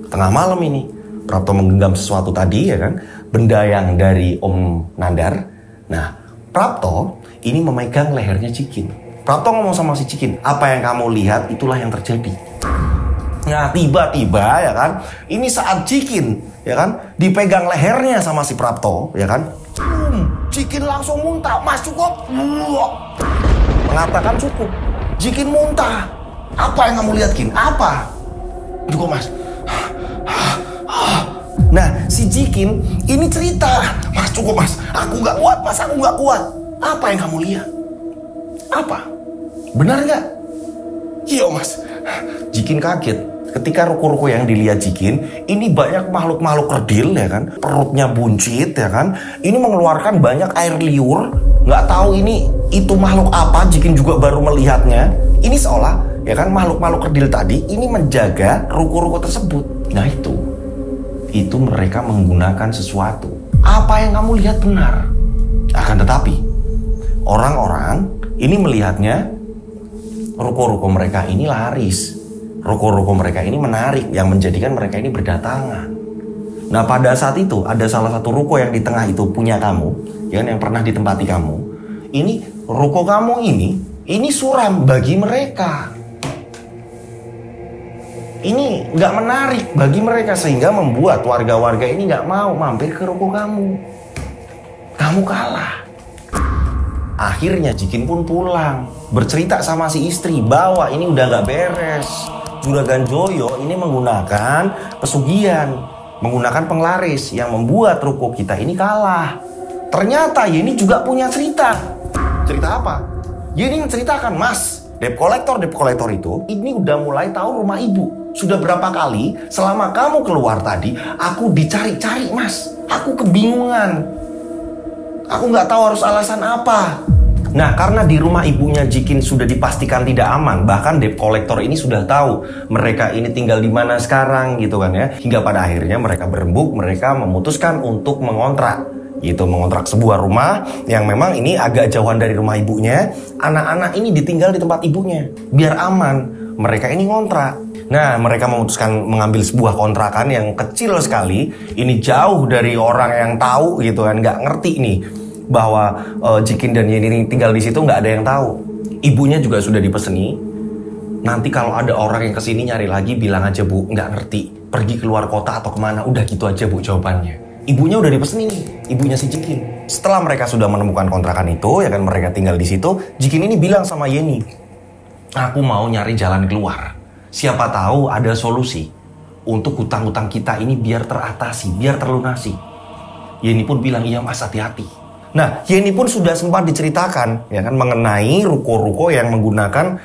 Tengah malam ini Prapto menggenggam sesuatu tadi ya kan, benda yang dari Om Nandar. Nah Prapto ini memegang lehernya Jikin. Prapto ngomong sama si Jikin, apa yang kamu lihat itulah yang terjadi. Nah tiba-tiba ya kan, ini saat Jikin ya kan dipegang lehernya sama si Prapto ya kan, Jikin langsung muntah. Mas cukup, mengatakan cukup. Jikin muntah. Apa yang kamu lihat Kin? Apa? Cukup mas. Nah si Jikin ini cerita, mas cukup mas, aku nggak kuat mas, aku nggak kuat. Apa yang kamu lihat? Apa? Benar nggak? Iya mas. Jikin kaget ketika ruko-ruko yang dilihat Jikin ini banyak makhluk-makhluk kerdil ya kan, perutnya buncit ya kan, ini mengeluarkan banyak air liur, nggak tahu ini itu makhluk apa. Jikin juga baru melihatnya. Ini seolah ya kan makhluk-makhluk kerdil tadi ini menjaga ruko-ruko tersebut. Nah itu mereka menggunakan sesuatu. Apa yang kamu lihat benar. Akan tetapi orang-orang ini melihatnya ruko-ruko mereka ini laris, ruko-ruko mereka ini menarik, yang menjadikan mereka ini berdatangan. Nah pada saat itu ada salah satu ruko yang di tengah itu punya kamu, yang pernah ditempati kamu. Ini ruko kamu ini suram bagi mereka. Ini nggak menarik bagi mereka sehingga membuat warga-warga ini nggak mau mampir ke ruko kamu. Kamu kalah. Akhirnya Jikin pun pulang, bercerita sama si istri bahwa ini udah nggak beres. Juragan Joyo ini menggunakan pesugihan, menggunakan penglaris yang membuat ruko kita ini kalah. Ternyata Yeni juga punya cerita. Cerita apa? Yeni menceritakan, mas, debt collector itu ini udah mulai tahu rumah ibu. Sudah berapa kali selama kamu keluar tadi, aku dicari-cari mas. Aku kebingungan. Aku nggak tahu harus alasan apa. Nah, karena di rumah ibunya Jikin sudah dipastikan tidak aman, bahkan debt collector ini sudah tahu mereka ini tinggal di mana sekarang gitu kan ya. Hingga pada akhirnya mereka berembuk, mereka memutuskan untuk mengontrak. Mengontrak sebuah rumah yang memang ini agak jauhan dari rumah ibunya. Anak-anak ini ditinggal di tempat ibunya biar aman. Mereka ini ngontrak. Nah, mereka memutuskan mengambil sebuah kontrakan yang kecil sekali. Ini jauh dari orang yang tahu gitu kan, nggak ngerti nih bahwa Jikin dan Yeni tinggal di situ, nggak ada yang tahu. Ibunya juga sudah dipeseni. Nanti kalau ada orang yang kesini nyari lagi, bilang aja bu, nggak ngerti, pergi keluar kota atau kemana, udah gitu aja bu jawabannya. Ibunya udah dipeseni nih, ibunya si Jikin. Setelah mereka sudah menemukan kontrakan itu, ya kan mereka tinggal di situ. Jikin ini bilang sama Yeni, aku mau nyari jalan keluar. Siapa tahu ada solusi untuk hutang-hutang kita ini biar teratasi, biar terlunasi. Yeni pun bilang, iya mas, hati-hati. Nah, Yeni pun sudah sempat diceritakan ya kan mengenai ruko-ruko yang menggunakan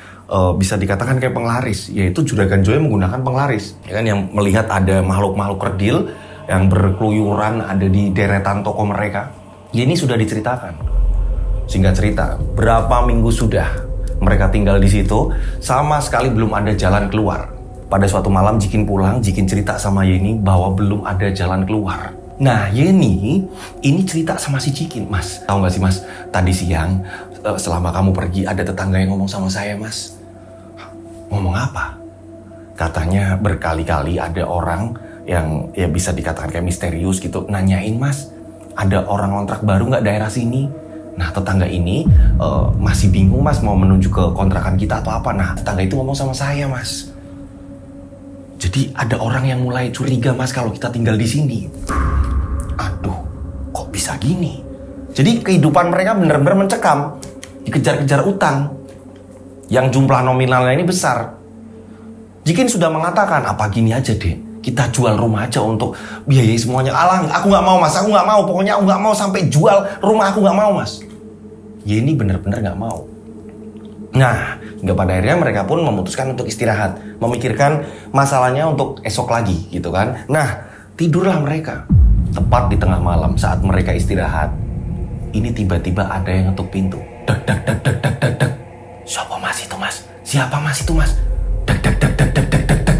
bisa dikatakan kayak penglaris, yaitu Juragan Joyo menggunakan penglaris ya kan, yang melihat ada makhluk-makhluk kerdil yang berkeluyuran ada di deretan toko mereka. Yeni sudah diceritakan. Singkat cerita, berapa minggu sudah mereka tinggal di situ, sama sekali belum ada jalan keluar. Pada suatu malam Jikin pulang, Jikin cerita sama Yeni bahwa belum ada jalan keluar. Nah, Yeni ini cerita sama si Jikin, mas, tahu nggak sih mas, tadi siang selama kamu pergi ada tetangga yang ngomong sama saya mas. Ngomong apa? Katanya berkali-kali ada orang yang ya bisa dikatakan kayak misterius gitu nanyain mas, ada orang kontrak baru nggak daerah sini? Nah tetangga ini masih bingung mas mau menuju ke kontrakan kita atau apa. Nah tetangga itu ngomong sama saya mas. Jadi ada orang yang mulai curiga mas kalau kita tinggal di sini. Aduh, kok bisa gini? Jadi kehidupan mereka benar-benar mencekam, dikejar-kejar utang yang jumlah nominalnya ini besar. Jikin sudah mengatakan, apa gini aja deh, kita jual rumah aja untuk biayai semuanya. Alah, aku nggak mau mas, aku nggak mau. Pokoknya aku nggak mau sampai jual rumah, aku nggak mau mas. Yeni benar-benar nggak mau. Nah, hingga pada akhirnya mereka pun memutuskan untuk istirahat, memikirkan masalahnya untuk esok lagi, gitu kan. Nah, tidurlah mereka. Tepat di tengah malam saat mereka istirahat, ini tiba-tiba ada yang ngetuk pintu. Dek, dek, dek, dek, dek, dek, dek. Siapa mas itu mas? Siapa mas itu mas? Dek, dek, dek, dek, dek, dek, dek, dek.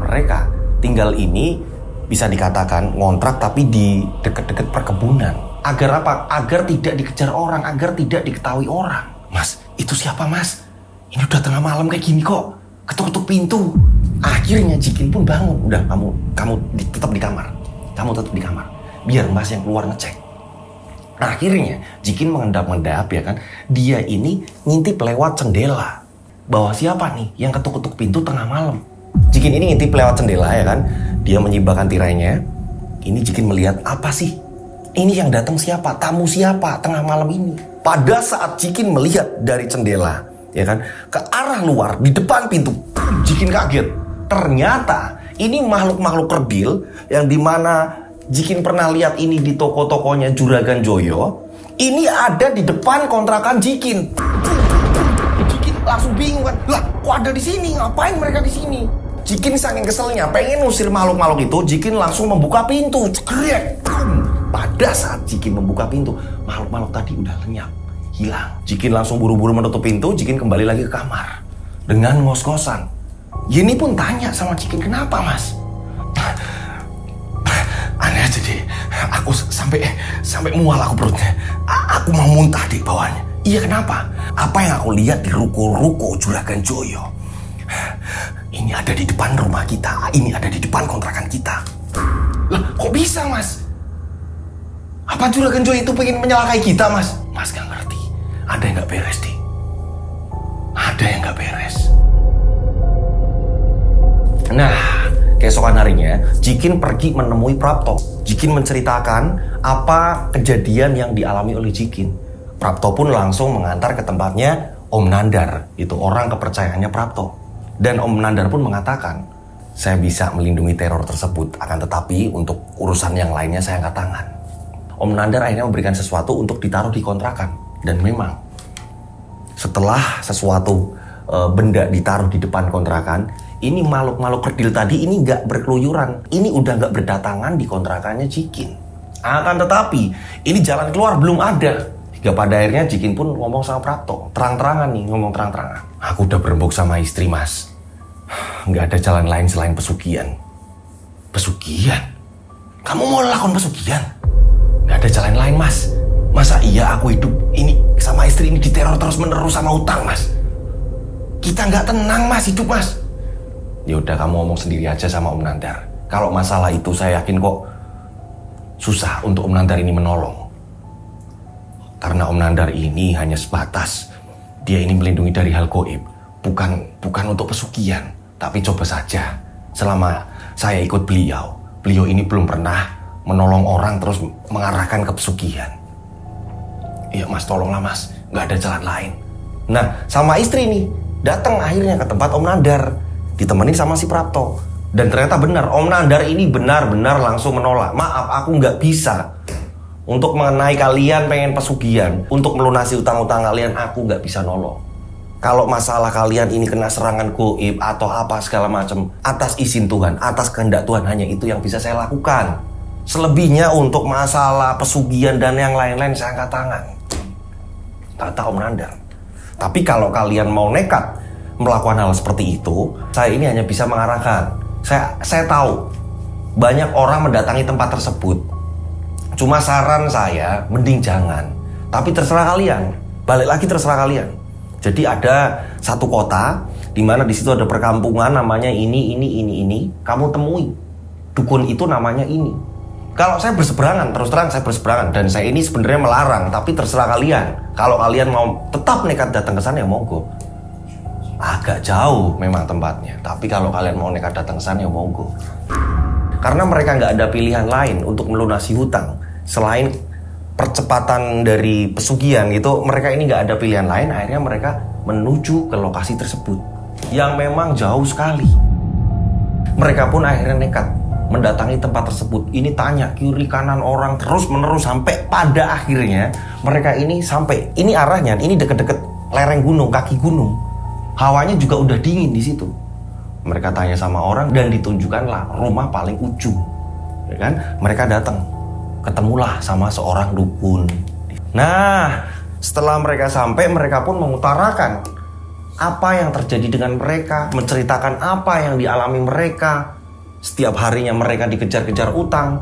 Mereka tinggal ini bisa dikatakan ngontrak tapi di dekat-dekat perkebunan. Agar apa? Agar tidak dikejar orang, agar tidak diketahui orang. Mas, itu siapa mas? Ini udah tengah malam kayak gini kok. Ketuk-ketuk pintu. Akhirnya Jikin pun bangun. Udah, kamu tetap di kamar. Kamu tetap di kamar. Biar mas yang keluar ngecek. Akhirnya Jikin mengendap-endap ya kan. Dia ini ngintip lewat jendela. Bahwa siapa nih yang ketuk-ketuk pintu tengah malam. Jikin ini ngintip lewat jendela ya kan. Dia menyibakkan tirainya. Ini Jikin melihat apa sih? Ini yang datang siapa? Tamu siapa tengah malam ini? Pada saat Jikin melihat dari jendela, ya kan, ke arah luar di depan pintu, Jikin kaget. Ternyata ini makhluk-makhluk kerdil yang dimana Jikin pernah lihat ini di toko-tokonya Juragan Joyo. Ini ada di depan kontrakan Jikin. Jikin langsung bingung kan, lah kok ada di sini? Ngapain mereka di sini? Jikin saking keselnya, pengen ngusir makhluk-makhluk itu, Jikin langsung membuka pintu. Cekrek. Pada saat Jikin membuka pintu, makhluk-makhluk tadi udah lenyap, hilang. Jikin langsung buru-buru menutup pintu, Jikin kembali lagi ke kamar dengan ngos-ngosan. Yeni pun tanya sama Jikin, kenapa mas? Aneh aja deh, aku sampai mual aku perutnya. Aku mau muntah di bawahnya. Iya kenapa? Apa yang aku lihat di ruko-ruko Juragan Joyo, ini ada di depan rumah kita, ini ada di depan kontrakan kita. Lah kok bisa mas? Apa Juragan Joyo itu pengen menyalakai kita mas? Mas gak ngerti, ada yang gak beres deh. Ada yang gak beres. Nah, keesokan harinya Jikin pergi menemui Prapto. Jikin menceritakan apa kejadian yang dialami oleh Jikin. Prapto pun langsung mengantar ke tempatnya Om Nandar, itu orang kepercayaannya Prapto. Dan Om Nandar pun mengatakan, saya bisa melindungi teror tersebut, akan tetapi untuk urusan yang lainnya saya angkat tangan. Om Nandar akhirnya memberikan sesuatu untuk ditaruh di kontrakan. Dan memang setelah sesuatu benda ditaruh di depan kontrakan, ini makhluk-makhluk kerdil tadi ini nggak berkeluyuran. Ini udah nggak berdatangan di kontrakannya Jikin. Akan tetapi ini jalan keluar belum ada. Hingga pada akhirnya Jikin pun ngomong sama Prapto. Terang-terangan nih, ngomong terang-terangan. Aku udah berembuk sama istri mas. Nggak ada jalan lain selain pesugihan. Pesugihan? Kamu mau lakukan pesugihan? Gak ada jalan lain mas. Masa iya aku hidup ini sama istri ini diteror terus menerus sama utang mas? Kita gak tenang mas hidup mas. Ya udah kamu ngomong sendiri aja sama Om Nandar. Kalau masalah itu saya yakin kok susah untuk Om Nandar ini menolong. Karena Om Nandar ini hanya sebatas dia ini melindungi dari hal gaib, bukan untuk pesugihan. Tapi coba saja selama saya ikut beliau ini belum pernah menolong orang terus mengarahkan ke pesugihan. Iya mas, tolonglah mas, nggak ada jalan lain. Nah, sama istri nih datang akhirnya ke tempat Om Nandar, ditemenin sama si Prapto. Dan ternyata benar, Om Nandar ini benar-benar langsung menolak. Maaf, aku nggak bisa untuk mengenai kalian pengen pesugihan, untuk melunasi utang-utang kalian, aku nggak bisa nolong. Kalau masalah kalian ini kena serangan gaib atau apa segala macam, atas izin Tuhan, atas kehendak Tuhan, hanya itu yang bisa saya lakukan. Selebihnya untuk masalah pesugihan dan yang lain-lain saya angkat tangan, kata Om Nandar. Tapi kalau kalian mau nekat melakukan hal seperti itu, saya ini hanya bisa mengarahkan. Saya tahu banyak orang mendatangi tempat tersebut. Cuma saran saya, mending jangan. Tapi terserah kalian. Balik lagi terserah kalian. Jadi ada satu kota di mana di situ ada perkampungan namanya ini. Kamu temui dukun itu namanya ini. Kalau saya berseberangan, terus terang saya berseberangan. Dan saya ini sebenarnya melarang, tapi terserah kalian. Kalau kalian mau tetap nekat datang ke sana ya monggo. Agak jauh memang tempatnya, tapi kalau kalian mau nekat datang ke sana ya monggo. Karena mereka nggak ada pilihan lain untuk melunasi hutang selain percepatan dari pesugihan gitu, mereka ini nggak ada pilihan lain, akhirnya mereka menuju ke lokasi tersebut yang memang jauh sekali. Mereka pun akhirnya nekat mendatangi tempat tersebut. Ini tanya kiri kanan orang terus menerus sampai pada akhirnya mereka ini sampai, ini arahnya ini deket-deket lereng gunung, kaki gunung. Hawanya juga udah dingin di situ. Mereka tanya sama orang dan ditunjukkanlah rumah paling ujung. Ya kan? Mereka datang, ketemulah sama seorang dukun. Nah, setelah mereka sampai, mereka pun mengutarakan apa yang terjadi dengan mereka, menceritakan apa yang dialami mereka. Setiap harinya mereka dikejar-kejar utang.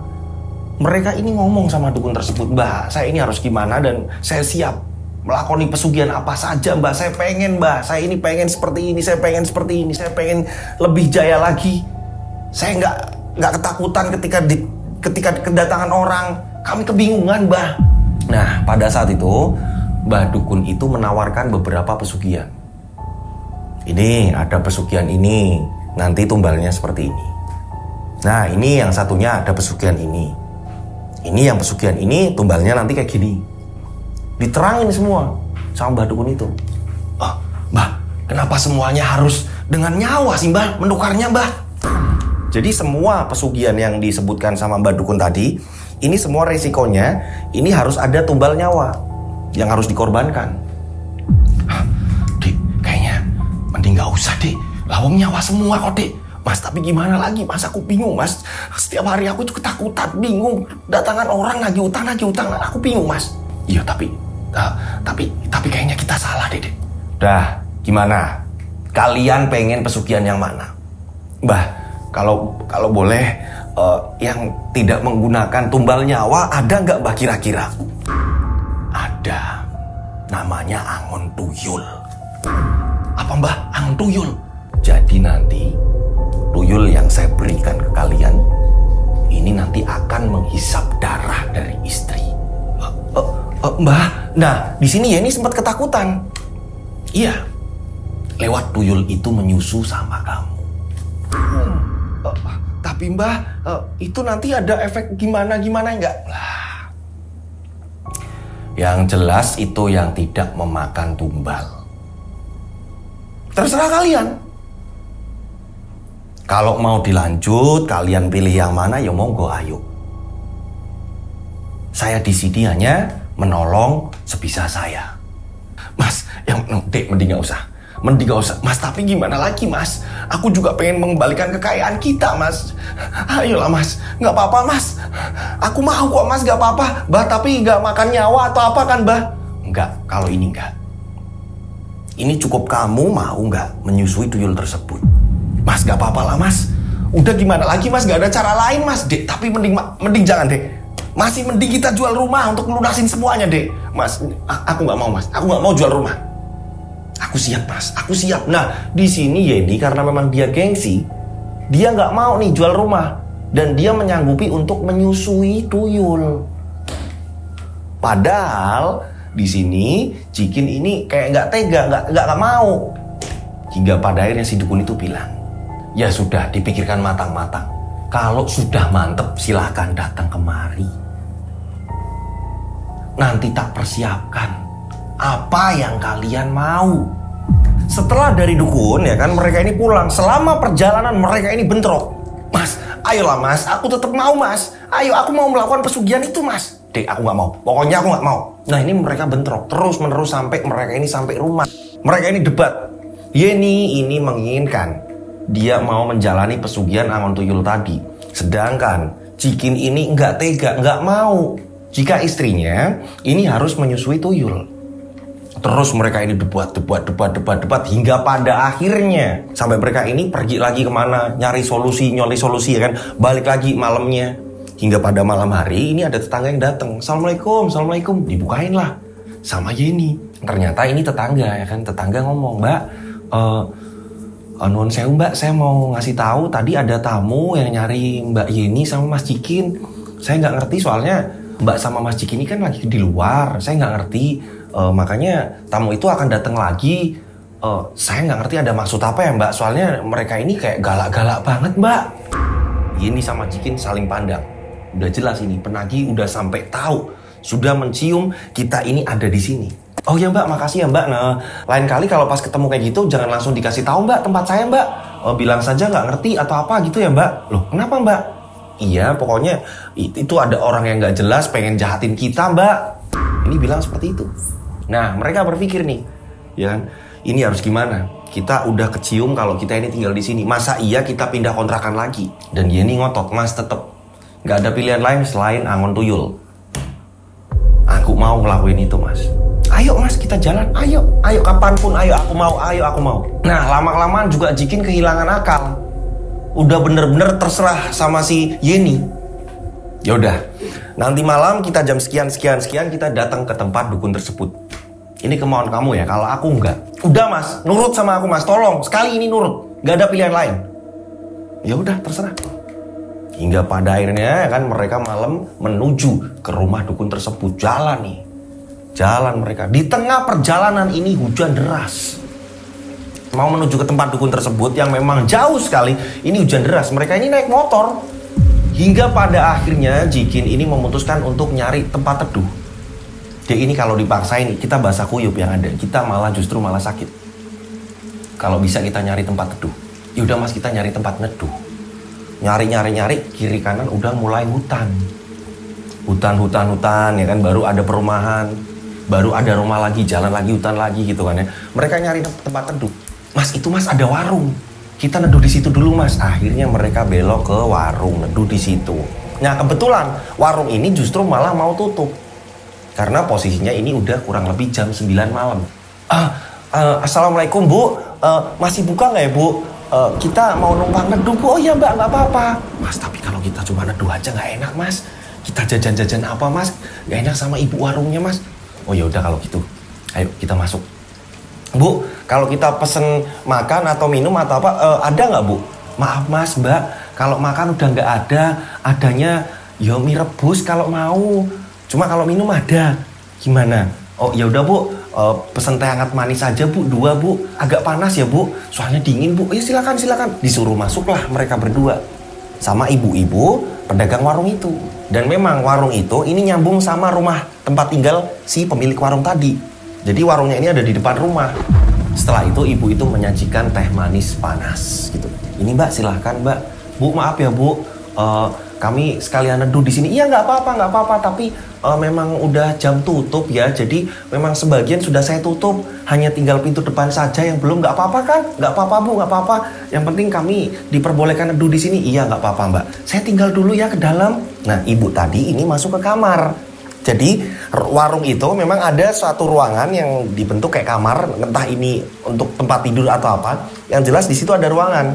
Mereka ini ngomong sama dukun tersebut, "Mbah, saya ini harus gimana dan saya siap melakoni pesugihan apa saja, Mbah. Saya pengen, Mbah. Saya ini pengen seperti ini, saya pengen seperti ini, saya pengen lebih jaya lagi. Saya nggak ketakutan ketika kedatangan orang. Kami kebingungan, Mbah." Nah, pada saat itu Mbah Dukun itu menawarkan beberapa pesugihan. Ini ada pesugihan ini, nanti tumbalnya seperti ini. Nah, ini yang satunya ada pesugihan ini. Ini yang pesugihan ini tumbalnya nanti kayak gini. Diterangin semua sama Mbah Dukun itu. "Ah, Mbah, kenapa semuanya harus dengan nyawa sih, Mbah? Menukarnya, Mbah?" Jadi semua pesugihan yang disebutkan sama Mbah Dukun tadi, ini semua resikonya, ini harus ada tumbal nyawa yang harus dikorbankan. "Dek, kayaknya mending gak usah, Dek. Lawang nyawa semua kok, Dek. Mas, tapi gimana lagi, Mas? Aku bingung, Mas. Setiap hari aku itu ketakutan, bingung. Datangan orang lagi utang. Aku bingung, Mas." "Iya, tapi kayaknya kita salah, Dek. Dah, gimana? Kalian pengen pesugihan yang mana? Mbah, kalau boleh, yang tidak menggunakan tumbal nyawa ada nggak, Mbah, kira-kira?" "Ada. Namanya Angon Tuyul." "Apa, Mbah? Angon Tuyul?" "Jadi nanti tuyul yang saya berikan ke kalian ini nanti akan menghisap darah dari istri." "Mbah, nah di sini ya ini sempat ketakutan." "Iya, lewat tuyul itu menyusu sama kamu." "Tapi Mbah, itu nanti ada efek gimana enggak?" "Lah, yang jelas itu yang tidak memakan tumbal. Terserah kalian. Kalau mau dilanjut, kalian pilih yang mana ya monggo, ayo. Saya di sini hanya menolong sebisa saya." "Mas, Dek, mending gak usah. Mas, tapi gimana lagi, Mas? Aku juga pengen mengembalikan kekayaan kita, Mas. Ayolah, Mas. Gak apa-apa, Mas. Aku mau kok, Mas. Gak apa-apa. Bah, tapi gak makan nyawa atau apa kan, Bah?" "Enggak, kalau ini enggak. Ini cukup kamu mau gak menyusui tuyul tersebut." "Mas, gak apa-apa lah, Mas. Udah gimana lagi, Mas? Gak ada cara lain, Mas." "Dek, tapi mending jangan, Dek. Masih mending kita jual rumah untuk melunasin semuanya, Dek." "Mas, aku gak mau, Mas. Aku gak mau jual rumah." "Aku siap, Mas. Aku siap." Nah, di sini Yeni karena memang dia gengsi, dia nggak mau nih jual rumah dan dia menyanggupi untuk menyusui tuyul. Padahal di sini Jikin ini kayak nggak tega, nggak mau. Hingga pada akhirnya si dukun itu bilang, "Ya sudah, dipikirkan matang-matang. Kalau sudah mantep, silahkan datang kemari. Nanti tak persiapkan apa yang kalian mau." Setelah dari dukun, ya kan, mereka ini pulang. Selama perjalanan mereka ini bentrok. "Mas, ayolah, Mas. Aku tetap mau, Mas. Ayo, aku mau melakukan pesugihan itu, Mas." "Dek, aku nggak mau. Pokoknya aku nggak mau." Nah, ini mereka bentrok terus menerus sampai mereka ini sampai rumah. Mereka ini debat. Yeni ini menginginkan dia mau menjalani pesugihan Angon Tuyul tadi, sedangkan Jikin ini nggak tega, nggak mau jika istrinya ini harus menyusui tuyul. Terus mereka ini debat hingga pada akhirnya sampai mereka ini pergi lagi kemana, nyari solusi ya kan, balik lagi malamnya. Hingga pada malam hari ini ada tetangga yang datang. Assalamualaikum. Dibukain lah sama Yeni. Ternyata ini tetangga, ya kan. Tetangga ngomong, "Mbak, nuwun sewu, Mbak, saya mau ngasih tahu tadi ada tamu yang nyari Mbak Yeni sama Mas Jikin. Saya nggak ngerti soalnya Mbak sama Mas Jikin ini kan lagi di luar. Saya nggak ngerti, makanya tamu itu akan datang lagi. Saya nggak ngerti ada maksud apa ya, Mbak. Soalnya mereka ini kayak galak-galak banget, Mbak." Yeni sama Jikin saling pandang. Udah jelas ini penagih udah sampai tahu sudah mencium kita ini ada di sini. Oh ya mbak, makasih ya mbak. Nah, lain kali kalau pas ketemu kayak gitu jangan langsung dikasih tahu mbak tempat saya mbak. Bilang saja nggak ngerti atau apa gitu ya mbak. Loh kenapa mbak? Iya pokoknya itu ada orang yang nggak jelas pengen jahatin kita mbak. Ini bilang seperti itu. Nah mereka berpikir nih, ya kan, ini harus gimana? Kita udah kecium kalau kita ini tinggal di sini. Masa iya kita pindah kontrakan lagi? Dan dia ini ngotot, mas tetep nggak ada pilihan lain selain angon tuyul. Aku mau ngelakuin itu mas. Ayo mas kita jalan, ayo kapanpun, ayo aku mau. Nah lama-kelamaan juga Jikin kehilangan akal. Udah bener-bener terserah sama si Yeni. Yaudah, nanti malam kita jam sekian kita datang ke tempat dukun tersebut. Ini kemauan kamu ya, kalau aku enggak. Udah mas, nurut sama aku mas, tolong sekali ini nurut, gak ada pilihan lain. Ya udah terserah. Hingga pada akhirnya kan mereka malam menuju ke rumah dukun tersebut. Jalan mereka. Di tengah perjalanan ini hujan deras. Mau menuju ke tempat dukun tersebut yang memang jauh sekali. Ini hujan deras. Mereka ini naik motor. Hingga pada akhirnya Jikin ini memutuskan untuk nyari tempat teduh. Dia ini kalau dipaksain kita basah kuyup yang ada. Kita justru malah sakit. Kalau bisa kita nyari tempat teduh. Yaudah mas kita nyari tempat neduh. Nyari kiri kanan udah mulai hutan ya kan, baru ada perumahan, baru ada rumah lagi, jalan lagi, hutan lagi gitu kan ya. Mereka nyari tempat teduh. Mas itu mas ada warung, kita neduh di situ dulu mas. Akhirnya mereka belok ke warung, neduh di situ. Nah kebetulan warung ini justru malah mau tutup karena posisinya ini udah kurang lebih jam 9 malam. Assalamualaikum bu, masih buka nggak ya bu? Kita mau numpang neduh bu. Oh iya mbak, nggak apa-apa mas, tapi kalau kita cuma neduh aja nggak enak mas. Kita jajan-jajan apa mas, nggak enak sama ibu warungnya mas. Oh ya udah kalau gitu ayo kita masuk. Bu kalau kita pesen makan atau minum atau apa ada nggak bu? Maaf mas mbak, kalau makan udah nggak ada, adanya ya mie rebus kalau mau, cuma kalau minum ada. Gimana? Oh ya udah bu, pesen teh hangat manis aja bu, 2 bu. Agak panas ya bu, soalnya dingin bu. Ya silakan. Disuruh masuklah mereka berdua sama ibu-ibu pedagang warung itu. Dan memang warung itu ini nyambung sama rumah tempat tinggal si pemilik warung tadi. Jadi warungnya ini ada di depan rumah. Setelah itu ibu itu menyajikan teh manis panas gitu. Ini mbak silahkan mbak. Bu maaf ya bu, kami sekalian neduh di sini. Iya nggak apa-apa. Tapi memang udah jam tutup ya. Jadi memang sebagian sudah saya tutup. Hanya tinggal pintu depan saja yang belum. Nggak apa-apa kan? Nggak apa-apa bu, nggak apa-apa. Yang penting kami diperbolehkan neduh di sini. Iya nggak apa-apa mbak. Saya tinggal dulu ya ke dalam. Nah ibu tadi ini masuk ke kamar. Jadi warung itu memang ada suatu ruangan yang dibentuk kayak kamar. Entah ini untuk tempat tidur atau apa. Yang jelas di situ ada ruangan.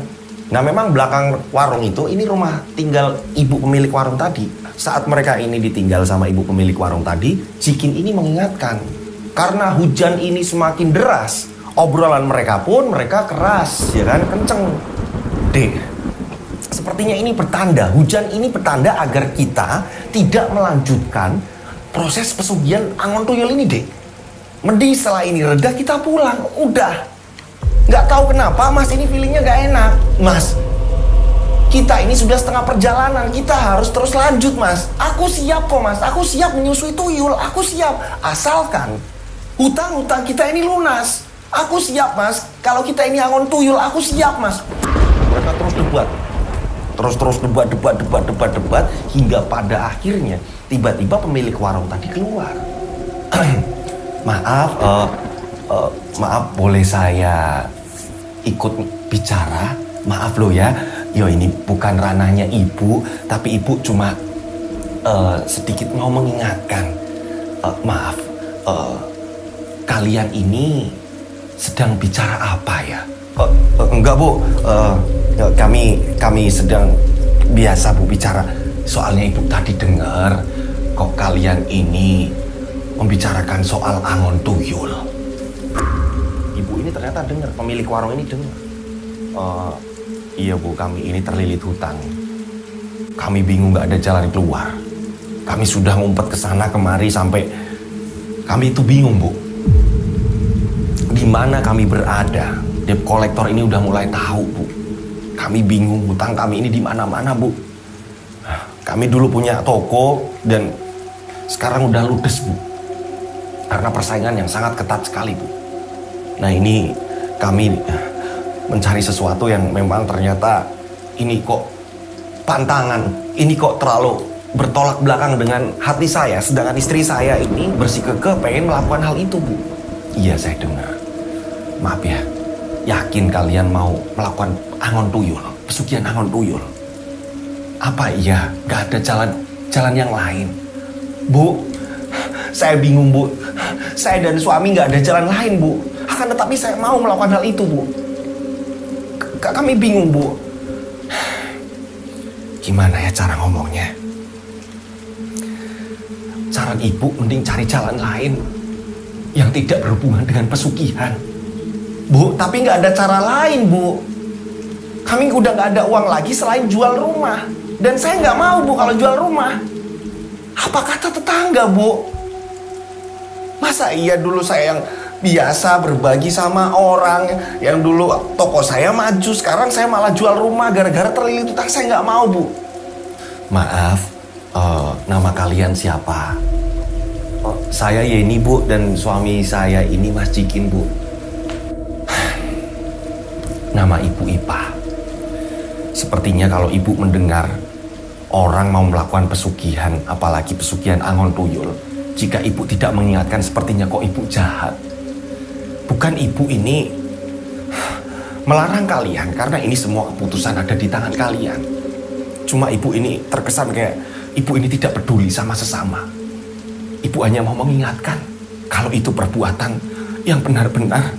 Nah memang belakang warung itu ini rumah tinggal ibu pemilik warung tadi. Saat mereka ini ditinggal sama ibu pemilik warung tadi, Jikin ini mengingatkan. Karena hujan ini semakin deras, obrolan mereka keras, ya kan, kenceng. Dek, sepertinya ini pertanda, hujan ini pertanda agar kita tidak melanjutkan proses pesugihan angon tuyul ini dek. Mending setelah ini reda kita pulang, udah. Gak tahu kenapa mas ini feelingnya gak enak. Mas, kita ini sudah setengah perjalanan, kita harus terus lanjut mas. Aku siap kok mas, aku siap menyusui tuyul, aku siap. Asalkan hutang-hutang kita ini lunas. Aku siap mas, kalau kita ini angon tuyul, aku siap mas. Mereka terus debat. Terus debat hingga pada akhirnya tiba-tiba pemilik warung tadi keluar. Maaf boleh saya ikut bicara? Maaf loh ya, ini bukan ranahnya ibu, tapi ibu cuma sedikit mau mengingatkan. Maaf, kalian ini sedang bicara apa ya? Enggak bu, kami sedang biasa bu bicara. Soalnya ibu tadi dengar kok kalian ini membicarakan soal angon tuyul. Ibu ini ternyata dengar, pemilik warung ini dengar. Iya bu, kami ini terlilit hutang. Kami bingung gak ada jalan keluar. Kami sudah ngumpet ke sana kemari sampai kami itu bingung bu. Di mana kami berada? Debt collector ini udah mulai tahu bu. Kami bingung, hutang kami ini di mana-mana bu. Kami dulu punya toko dan sekarang udah ludes, Bu. Karena persaingan yang sangat ketat sekali, Bu. Nah, ini kami mencari sesuatu yang memang ternyata ini kok pantangan, ini kok terlalu bertolak belakang dengan hati saya. Sedangkan istri saya ini bersikukuh pengen melakukan hal itu, Bu. Iya, saya dengar. Maaf ya, yakin kalian mau melakukan angon tuyul, pesugihan angon tuyul? Apa iya gak ada jalan yang lain? Bu, saya bingung, Bu. Saya dan suami gak ada jalan lain, Bu. Akan tetapi saya mau melakukan hal itu, Bu. Kami bingung, Bu. Gimana ya cara ngomongnya? Saran ibu mending cari jalan lain yang tidak berhubungan dengan pesugihan. Bu, tapi nggak ada cara lain, Bu. Kami udah nggak ada uang lagi selain jual rumah. Dan saya nggak mau, Bu, kalau jual rumah. Apa kata tetangga, Bu? Masa iya dulu saya yang biasa berbagi sama orang, yang dulu toko saya maju, sekarang saya malah jual rumah gara-gara terlilit utang. Saya nggak mau, Bu. Maaf, nama kalian siapa? Saya Yeni, Bu, dan suami saya ini Mas Jikin, Bu. Nama Ibu Ipah. Sepertinya kalau Ibu mendengar orang mau melakukan pesugihan, apalagi pesugihan angon tuyul, jika Ibu tidak mengingatkan, sepertinya kok Ibu jahat. Bukan Ibu ini melarang kalian, karena ini semua keputusan ada di tangan kalian. Cuma Ibu ini terkesan kayak Ibu ini tidak peduli sama sesama. Ibu hanya mau mengingatkan kalau itu perbuatan yang benar-benar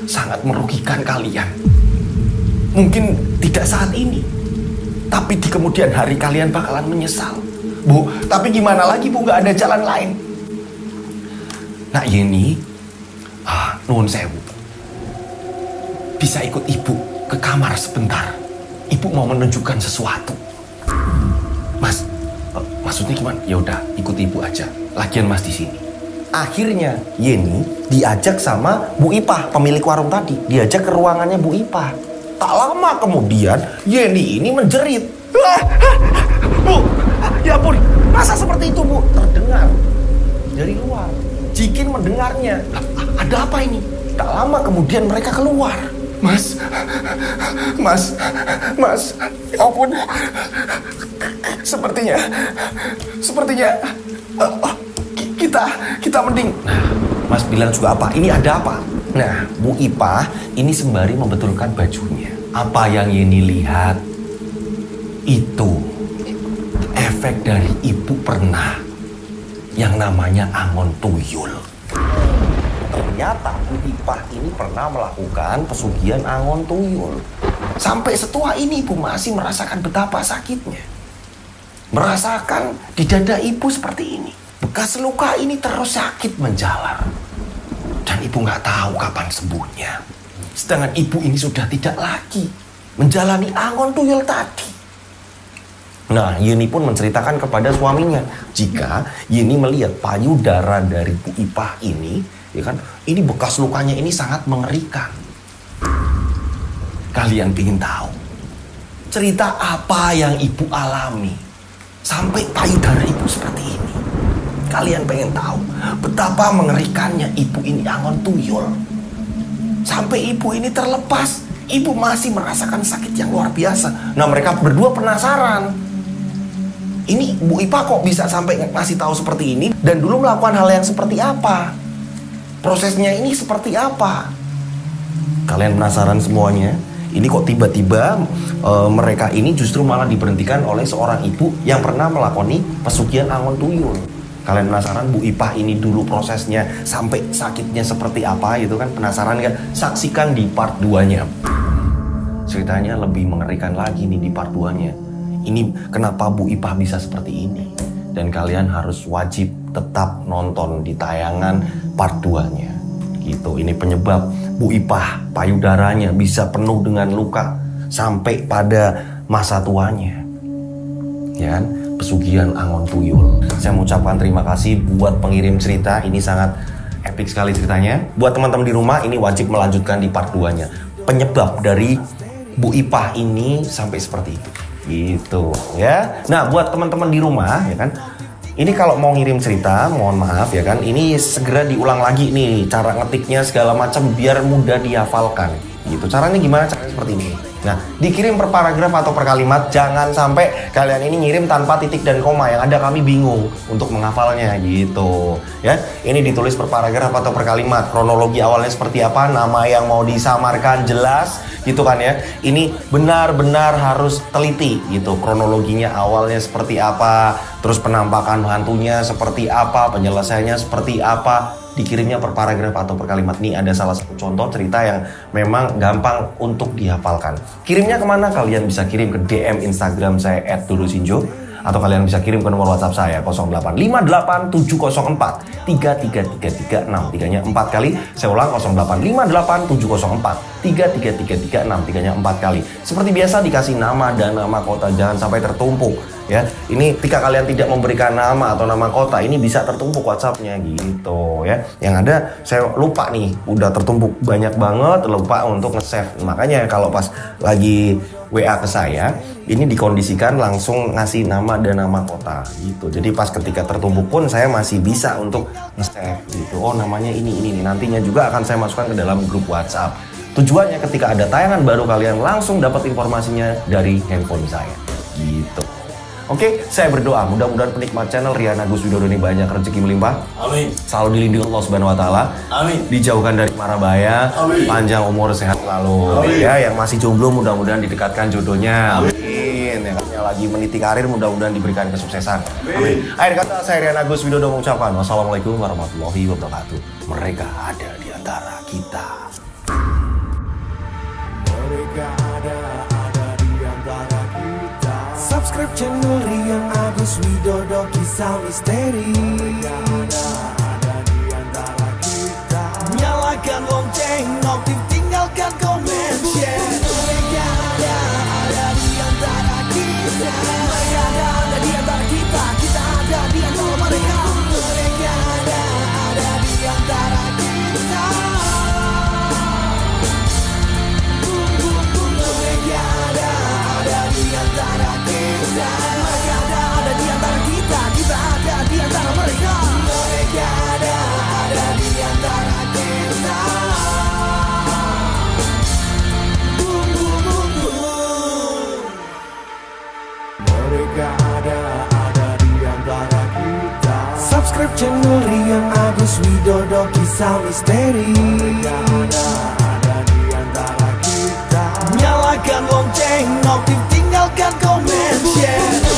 sangat merugikan kalian. Mungkin tidak saat ini, tapi di kemudian hari kalian bakalan menyesal. Bu, tapi gimana lagi, Bu, gak ada jalan lain. Nak Yeni, nuwun sewu, bisa ikut Ibu ke kamar sebentar. Ibu mau menunjukkan sesuatu. Mas, maksudnya gimana? Ya udah, ikut Ibu aja. Lagian Mas di sini. Akhirnya Yeni diajak sama Bu Ipah, pemilik warung tadi. Diajak ke ruangannya Bu Ipah. Tak lama kemudian Yeni ini menjerit. Bu, ya ampun, masa seperti itu, Bu? Terdengar dari luar. Jikin mendengarnya. Ada apa ini? Tak lama kemudian mereka keluar. Mas, ya ampun. Sepertinya kita mending. Nah, Mas bilang juga apa? Ini ada apa? Nah, Bu Ipah ini sembari membetulkan bajunya. Apa yang Yeni lihat itu efek dari Ibu pernah yang namanya angon tuyul. Ternyata Bu Ipah ini pernah melakukan pesugihan angon tuyul. Sampai setua ini Ibu masih merasakan betapa sakitnya. Merasakan di dada Ibu seperti ini. Bekas luka ini terus sakit menjalar. Dan Ibu nggak tahu kapan sembuhnya. Sedangkan Ibu ini sudah tidak lagi menjalani angon tuyul tadi. Nah, Yeni pun menceritakan kepada suaminya jika Yeni melihat payudara dari Bu Ipah ini, ya kan, ini bekas lukanya ini sangat mengerikan. Kalian ingin tahu cerita apa yang Ibu alami sampai payudara Ibu seperti ini? Kalian pengen tahu betapa mengerikannya Ibu ini angon tuyul? Sampai Ibu ini terlepas, Ibu masih merasakan sakit yang luar biasa. Nah, mereka berdua penasaran. Ini Bu Ipah kok bisa sampai ngasih tahu seperti ini dan dulu melakukan hal yang seperti apa? Prosesnya ini seperti apa? Kalian penasaran semuanya? Ini kok tiba-tiba mereka ini justru malah diberhentikan oleh seorang ibu yang pernah melakoni pesugihan angon tuyul. Kalian penasaran Bu Ipah ini dulu prosesnya sampai sakitnya seperti apa gitu kan? Penasaran kan? Saksikan di part 2-nya. Ceritanya lebih mengerikan lagi nih di part 2-nya. Ini kenapa Bu Ipah bisa seperti ini. Dan kalian harus wajib tetap nonton di tayangan part 2-nya. Gitu, ini penyebab Bu Ipah payudaranya bisa penuh dengan luka sampai pada masa tuanya. Ya kan? Pesugihan angon tuyul. Saya mengucapkan terima kasih buat pengirim cerita. Ini sangat epic sekali ceritanya. Buat teman-teman di rumah, ini wajib melanjutkan di part 2-nya. Penyebab dari Bu Ipah ini sampai seperti itu. Gitu ya. Nah, buat teman-teman di rumah ya kan, Ini kalau mau ngirim cerita, mohon maaf ya kan, ini segera diulang lagi nih cara ngetiknya segala macam biar mudah dihafalkan. Gitu. Caranya gimana? Caranya seperti ini. Nah, dikirim per paragraf atau per kalimat, jangan sampai kalian ini ngirim tanpa titik dan koma, yang ada kami bingung untuk menghafalnya gitu. Ya, ini ditulis per paragraf atau per kalimat, kronologi awalnya seperti apa, nama yang mau disamarkan jelas gitu kan ya. Ini benar-benar harus teliti gitu, kronologinya awalnya seperti apa, terus penampakan hantunya seperti apa, penyelesaiannya seperti apa. Dikirimnya per paragraf atau per kalimat. Nih ada salah satu contoh cerita yang memang gampang untuk dihafalkan. Kirimnya kemana? Kalian bisa kirim ke DM Instagram saya @dodosinjo, atau kalian bisa kirim ke nomor WhatsApp saya 085870433336, 3-nya 4 kali. Saya ulang 085870433336, 3-nya 4 kali. Seperti biasa dikasih nama dan nama kota, jangan sampai tertumpuk. Ya, ini ketika kalian tidak memberikan nama atau nama kota, ini bisa tertumpuk WhatsApp-nya gitu ya. Yang ada saya lupa nih, udah tertumpuk banyak banget, lupa untuk nge-save. Makanya kalau pas lagi WA ke saya, ini dikondisikan langsung ngasih nama dan nama kota gitu. Jadi pas ketika tertumpuk pun saya masih bisa untuk nge-save gitu. Oh, namanya ini. Nantinya juga akan saya masukkan ke dalam grup WhatsApp. Tujuannya ketika ada tayangan baru kalian langsung dapat informasinya dari handphone saya gitu. Oke, saya berdoa mudah-mudahan penikmat channel Rian Agus Widodo ini banyak rezeki melimpah. Amin. Selalu dilindungi Allah Subhanahu wa taala. Amin. Dijauhkan dari mara bahaya. Amin. Panjang umur, sehat selalu. Amin. Ya, yang masih jomblo mudah-mudahan didekatkan jodohnya. Amin. Yang lagi meniti karir mudah-mudahan diberikan kesuksesan. Amin. Akhir kata saya Rian Agus Widodo mengucapkan wassalamualaikum warahmatullahi wabarakatuh. Mereka ada di antara kita. Mereka ada di antara kita. Subscribe channel Rian Agus Widodo, kisah misteri. Mereka ada di antara kita. Nyalakan lonceng, notif, tinggalkan komen, share. Mereka ada di antara kita. Mereka ada di antara kita. Kita ada di antara mereka. Mereka ada di antara kita. Mereka ada di antara kita. Mereka ada di antara kita. Kita ada di antara mereka. Mereka ada di antara kita. Mereka ada di antara kita. Subscribe channel Rian Agus Widodo, kisah misteri. Mereka ada di antara kita. Nyalakan lonceng, notif, tinggalkan komen, share.